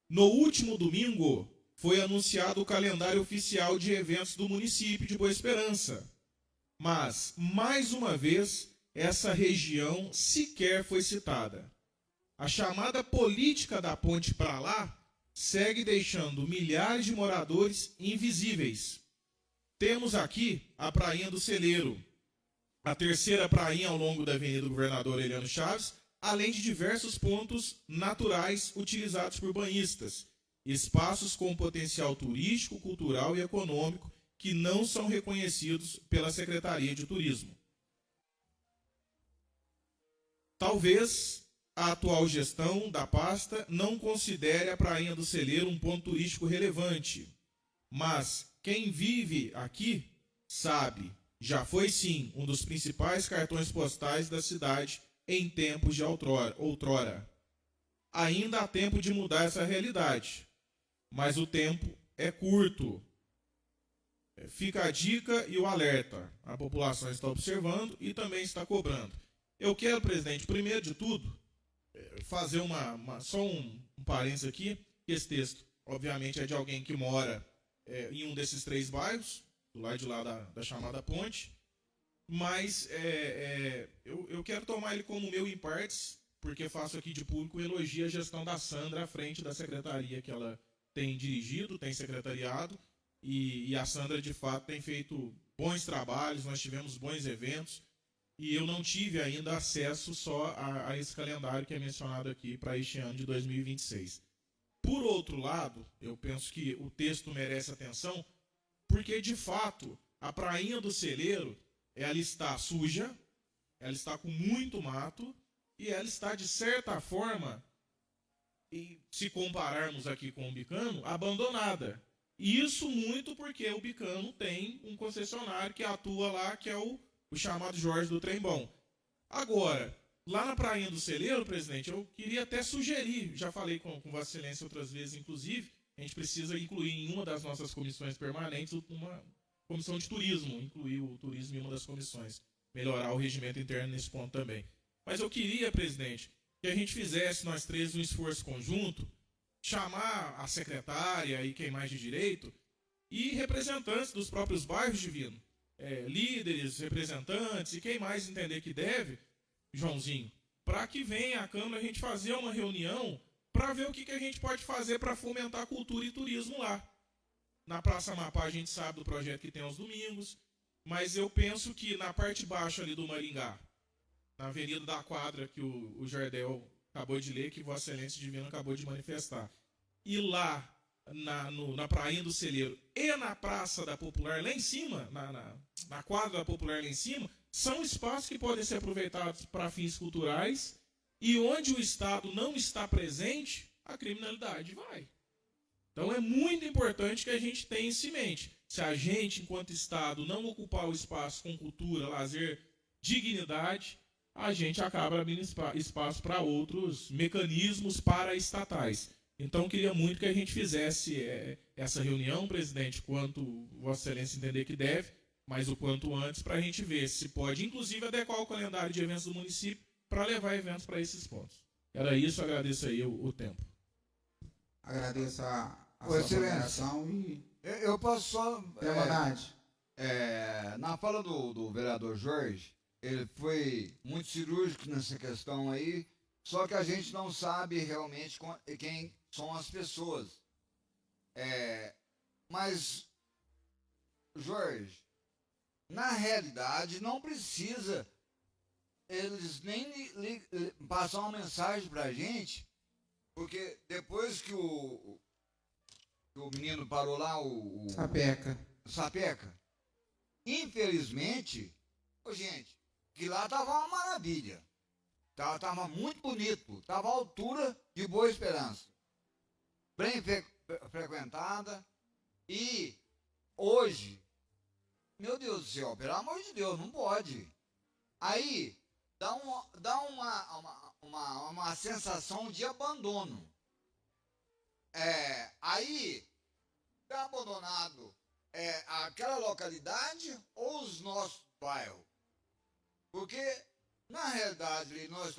[SPEAKER 7] No último domingo, foi anunciado o calendário oficial de eventos do município de Boa Esperança. Mas, mais uma vez, essa região sequer foi citada. A chamada política da ponte para lá segue deixando milhares de moradores invisíveis. Temos aqui a Prainha do Celeiro, a terceira prainha ao longo da Avenida Governador Eliano Chaves, além de diversos pontos naturais utilizados por banhistas, espaços com potencial turístico, cultural e econômico que não são reconhecidos pela Secretaria de Turismo. Talvez a atual gestão da pasta não considere a Prainha do Celeiro um ponto turístico relevante, mas quem vive aqui sabe, já foi sim um dos principais cartões postais da cidade em tempos de outrora. Ainda há tempo de mudar essa realidade, mas o tempo é curto. Fica a dica e o alerta. A população está observando e também está cobrando. Eu quero, presidente, primeiro de tudo, fazer só um parênteses aqui, que esse texto, obviamente, é de alguém que mora em um desses três bairros, do lado de lá da chamada ponte, mas eu quero tomar ele como meu em partes, porque faço aqui de público elogio a gestão da Sandra à frente da secretaria que ela tem dirigido, tem secretariado, e a Sandra, de fato, tem feito bons trabalhos, nós tivemos bons eventos, e eu não tive ainda acesso só a esse calendário que é mencionado aqui para este ano de 2026. Por outro lado, eu penso que o texto merece atenção, porque, de fato, a prainha do Celeiro, ela está suja, ela está com muito mato, e ela está, de certa forma, e se compararmos aqui com o Bicano, abandonada. E isso muito porque o Bicano tem um concessionário que atua lá, que é o chamado Jorge do Trembão. Agora, lá na prainha do Celeiro, presidente, eu queria até sugerir, já falei com Vossa Excelência outras vezes, inclusive, a gente precisa incluir em uma das nossas comissões permanentes uma comissão de turismo, incluir o turismo em uma das comissões, melhorar o regimento interno nesse ponto também. Mas eu queria, presidente, que a gente fizesse, nós três, um esforço conjunto, chamar a secretária e quem mais de direito, e representantes dos próprios bairros Divino, líderes, representantes e quem mais entender que deve, Joãozinho, para que venha à Câmara a gente fazer uma reunião para ver o que a gente pode fazer para fomentar cultura e turismo lá. Na Praça Amapá a gente sabe do projeto que tem aos domingos, mas eu penso que na parte baixa ali do Maringá, na Avenida da Quadra, que o Jardel acabou de ler, que Vossa Excelência Divina acabou de manifestar, e lá na Prainha do Celeiro e na Praça da Popular lá em cima, na Quadra da Popular lá em cima, são espaços que podem ser aproveitados para fins culturais, e onde o Estado não está presente, a criminalidade vai. Então é muito importante que a gente tenha isso em mente. Se a gente, enquanto Estado, não ocupar o espaço com cultura, lazer, dignidade, a gente acaba abrindo espaço para outros mecanismos paraestatais. Então, queria muito que a gente fizesse essa reunião, presidente, quanto Vossa Excelência entender que deve, mas o quanto antes, para a gente ver se pode, inclusive, adequar o calendário de eventos do município para levar eventos para esses pontos. Era isso, agradeço aí o tempo.
[SPEAKER 1] Agradeço a
[SPEAKER 2] Sua
[SPEAKER 1] sua ponderação e...
[SPEAKER 2] Eu posso só...
[SPEAKER 1] Tenha vontade.
[SPEAKER 2] Na fala do vereador Jorge, ele foi muito cirúrgico nessa questão aí, só que a gente não sabe realmente quem são as pessoas. Mas, Jorge, na realidade, não precisa eles nem passar uma mensagem para a gente, porque depois que o menino parou lá, o Sapeca, infelizmente, gente, que lá tava uma maravilha. Tava muito bonito, tava à altura de Boa Esperança. Bem frequentada. E hoje, meu Deus do céu, pelo amor de Deus, não pode. Aí dá uma sensação de abandono. Aí está abandonado aquela localidade ou os nossos bairros? Porque, na realidade, nós,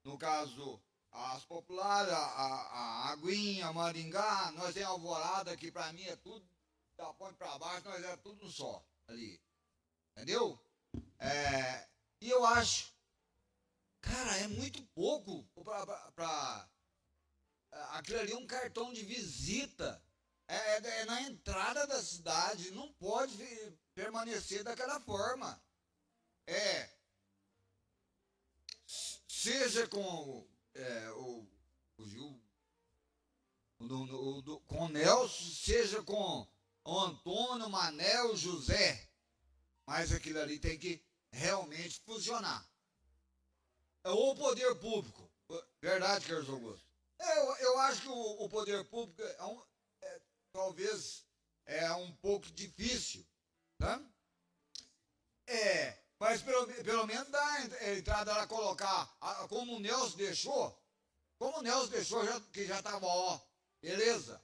[SPEAKER 2] no caso, as populares, a Aguinha, a Maringá, nós temos Alvorada, que para mim é tudo, da ponte para baixo, nós é tudo um só ali. Entendeu? E eu acho, cara, é muito pouco para aquilo ali é um cartão de visita. É na entrada da cidade, não pode permanecer daquela forma. Seja com o Gil, com o Nelson, seja com o Antônio, o Manel, o José, mas aquilo ali tem que realmente funcionar. Ou o poder público, verdade, Carlos Augusto? Eu acho que o poder público talvez é um pouco difícil, tá? Mas pelo menos dá a entrada lá, colocar, como o Nelson deixou, que já estava beleza.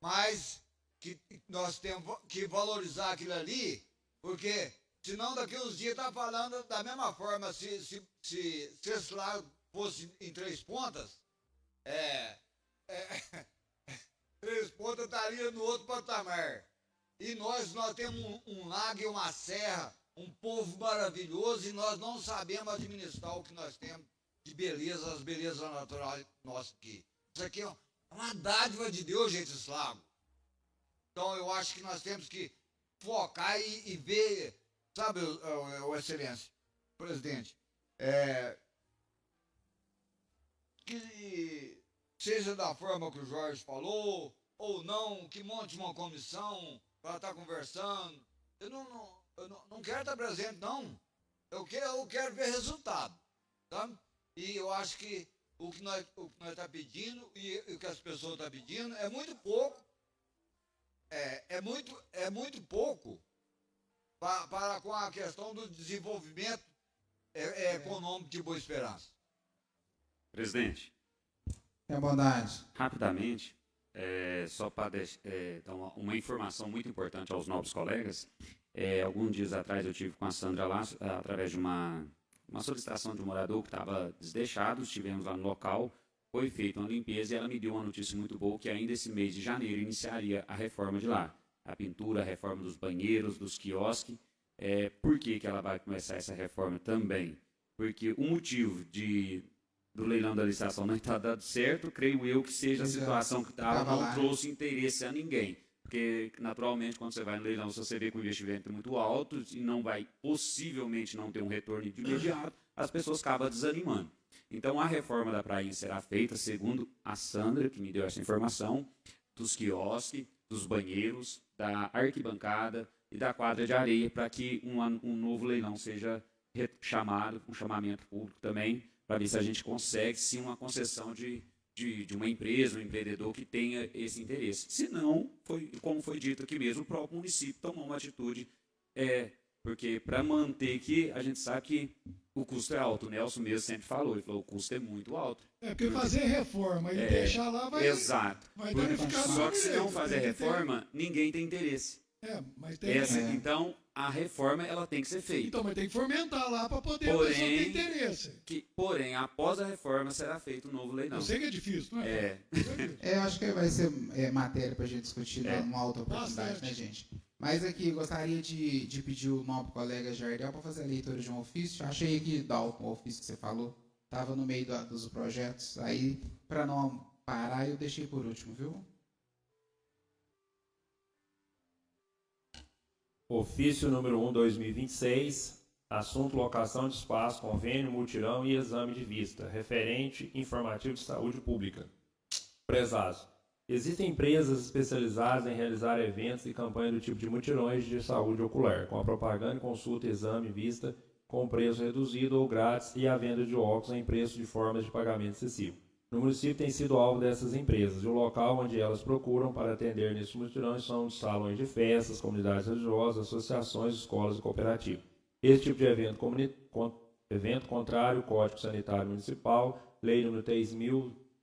[SPEAKER 2] Mas que nós temos que valorizar aquilo ali, porque senão daqui uns dias tá falando da mesma forma, se esse lago fosse em Três Pontas, Três Pontas estaria no outro patamar. E nós temos um lago e uma serra, um povo maravilhoso, e nós não sabemos administrar o que nós temos de beleza, as belezas naturais nossas aqui. Isso aqui é uma dádiva de Deus, gente, esse lago. Então, eu acho que nós temos que focar e ver, sabe, o Excelência, presidente, que seja da forma que o Jorge falou, ou não, que monte uma comissão para estar conversando. Eu não quero estar presente, não. Eu quero ver resultado, sabe? E eu acho que o que nós estamos pedindo e o que as pessoas estão pedindo é muito pouco. É muito pouco para com a questão do desenvolvimento econômico de Boa Esperança.
[SPEAKER 5] Presidente,
[SPEAKER 1] Tenha bondade.
[SPEAKER 5] rapidamente, só para dar uma informação muito importante aos novos colegas, alguns dias atrás eu tive com a Sandra lá, através de uma solicitação de um morador que estava desdeixado, estivemos lá no local, foi feita uma limpeza e ela me deu uma notícia muito boa que ainda esse mês de janeiro iniciaria a reforma de lá. A pintura, a reforma dos banheiros, dos quiosques. Por que ela vai começar essa reforma também? Porque o motivo do leilão da licitação não está dando certo, creio eu que seja a situação que estava, não trouxe interesse a ninguém. Porque, naturalmente, quando você vai no leilão, se você vê que o investimento é muito alto e não vai, possivelmente, não ter um retorno de imediato, as pessoas acabam desanimando. Então, a reforma da prainha será feita, segundo a Sandra, que me deu essa informação, dos quiosques, dos banheiros, da arquibancada e da quadra de areia, para que um novo leilão seja chamado, um chamamento público também, para ver se a gente consegue, sim, uma concessão de uma empresa, um empreendedor que tenha esse interesse. Se não, como foi dito aqui mesmo, o próprio município tomou uma atitude, porque para manter aqui, a gente sabe que o custo é alto. O Nelson mesmo sempre falou, ele falou, o custo é muito alto.
[SPEAKER 10] Porque fazer reforma e deixar lá vai...
[SPEAKER 5] Exato.
[SPEAKER 10] Vai danificar
[SPEAKER 5] Só que se não fazer reforma, ninguém tem interesse.
[SPEAKER 10] Mas tem
[SPEAKER 5] Então, a reforma ela tem que ser feita.
[SPEAKER 10] Então, mas tem que fomentar lá para poder a pessoa ter interesse.
[SPEAKER 5] Porém, após a reforma, será feito um novo leilão.
[SPEAKER 10] Eu sei que é difícil, não é?
[SPEAKER 1] Eu acho que vai ser matéria para a gente discutir numa outra oportunidade, né, gente? Mas aqui, gostaria de pedir o nobre colega Jardel para fazer a leitura de um ofício. Achei aqui, Dalton, o ofício que você falou. Estava no meio dos projetos. Aí, para não parar, eu deixei por último, viu?
[SPEAKER 3] Ofício número 1/2026, assunto locação de espaço, convênio, mutirão e exame de vista, referente informativo de saúde pública. Prezados, existem empresas especializadas em realizar eventos e campanhas do tipo de mutirões de saúde ocular, com a propaganda, consulta, exame, vista, com preço reduzido ou grátis e a venda de óculos em preço de formas de pagamento acessível. No município tem sido alvo dessas empresas, e o local onde elas procuram para atender nesses mutirões são os salões de festas, comunidades religiosas, associações, escolas e cooperativas. Esse tipo de evento contrário, Código Sanitário Municipal, Lei nº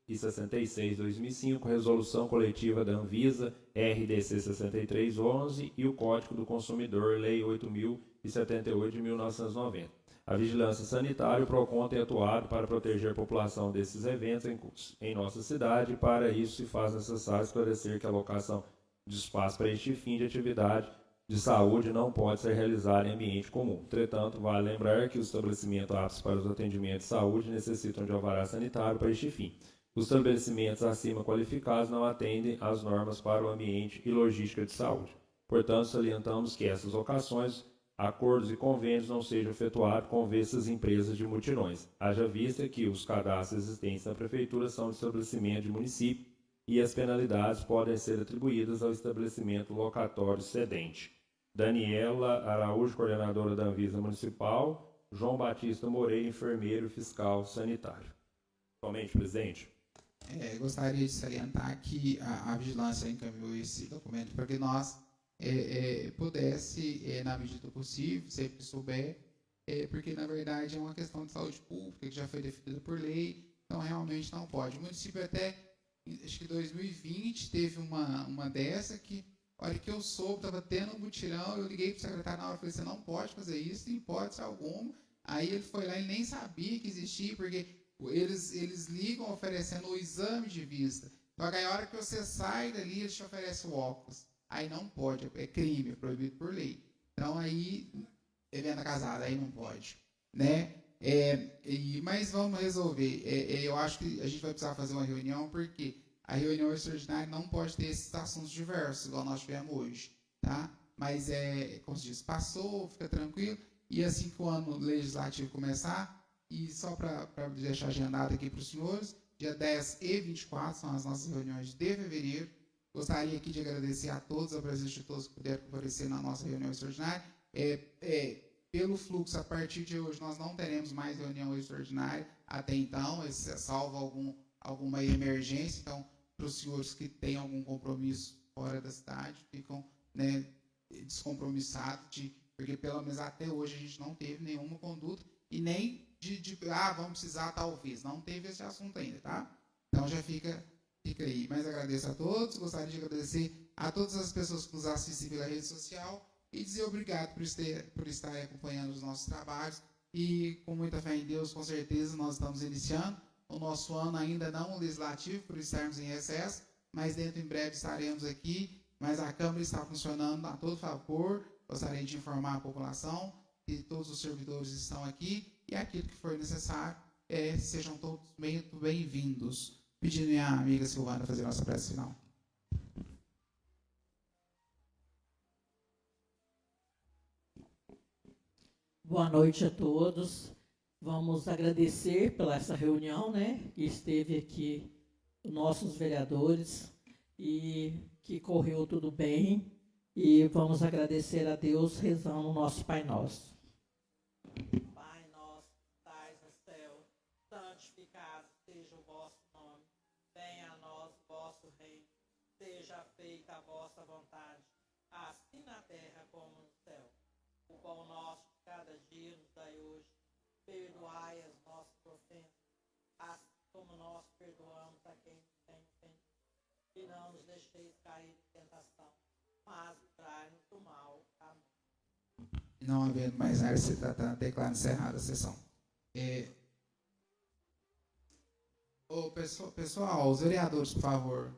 [SPEAKER 3] 3066/2005, Resolução Coletiva da Anvisa, RDC 6311 e o Código do Consumidor, Lei 8078 de 1990. A vigilância sanitária, o PROCON tem atuado para proteger a população desses eventos em nossa cidade e para isso se faz necessário esclarecer que a alocação de espaço para este fim de atividade de saúde não pode ser realizada em ambiente comum. Entretanto, vale lembrar que os estabelecimentos aptos para os atendimentos de saúde necessitam de alvará sanitário para este fim. Os estabelecimentos acima qualificados não atendem às normas para o ambiente e logística de saúde. Portanto, salientamos que essas ocasiões acordos e convênios não sejam efetuados com essas empresas de mutirões, haja vista que os cadastros existentes na Prefeitura são de estabelecimento de município e as penalidades podem ser atribuídas ao estabelecimento locatório cedente. Daniela Araújo, coordenadora da Anvisa Municipal, João Batista Moreira, enfermeiro e fiscal sanitário. Somente, presidente.
[SPEAKER 1] Gostaria de salientar que a vigilância encaminhou esse documento para que nós pudesse, na medida do possível, sempre que souber, porque na verdade é uma questão de saúde pública que já foi definida por lei, então realmente não pode. O município até, acho que em 2020, teve uma dessa que, a hora que eu soube, estava tendo um mutirão, eu liguei para o secretário na hora e falei, você não pode fazer isso, em hipótese alguma. Aí ele foi lá e nem sabia que existia, porque eles ligam oferecendo o exame de vista. Então, aí, a hora que você sai dali, eles te oferecem o óculos. Aí não pode, é crime, é proibido por lei. Então aí, evento casado, aí não pode, né? Mas vamos resolver. Eu acho que a gente vai precisar fazer uma reunião, porque a reunião extraordinária não pode ter esses assuntos diversos, igual nós tivemos hoje, tá? Mas, como se diz, passou, fica tranquilo, e assim que o ano legislativo começar, e só para deixar agendado aqui para os senhores, dia 10 e 24 são as nossas reuniões de fevereiro. Gostaria aqui de agradecer a todos, a presença de todos que puderam comparecer na nossa reunião extraordinária. Pelo fluxo, a partir de hoje, nós não teremos mais reunião extraordinária até então, salvo alguma emergência. Então, para os senhores que têm algum compromisso fora da cidade, ficam, né, descompromissados, porque pelo menos até hoje a gente não teve nenhuma conduta e nem vamos precisar talvez. Não teve esse assunto ainda, tá? Então já fica aí. Mas agradeço a todos. Gostaria de agradecer a todas as pessoas que nos assistem pela rede social e dizer obrigado por estarem acompanhando os nossos trabalhos. E com muita fé em Deus, com certeza, nós estamos iniciando o nosso ano ainda não legislativo, por estarmos em recesso, mas dentro em breve estaremos aqui. Mas a Câmara está funcionando a todo favor. Gostaria de informar a população que todos os servidores estão aqui e aquilo que for necessário, sejam todos muito bem-vindos. Pedindo minha amiga Silvana fazer nossa prece final.
[SPEAKER 8] Boa noite a todos. Vamos agradecer pela essa reunião, né, que esteve aqui nossos vereadores e que correu tudo bem. E vamos agradecer a Deus rezando o nosso Pai Nosso. Pai nosso, que estais no céu, santificado seja o vosso nome. Venha a nós o vosso reino. Seja feita a vossa vontade, assim na terra como no céu. O pão nosso de cada dia nos dai hoje. Perdoai as nossas ofensas, assim como nós perdoamos a quem nos tem ofendido. E não nos deixeis cair em tentação, mas livrai-nos do mal. Amém.
[SPEAKER 1] Não havendo mais nada, se declara encerrada a sessão. Pessoal, os vereadores, por favor.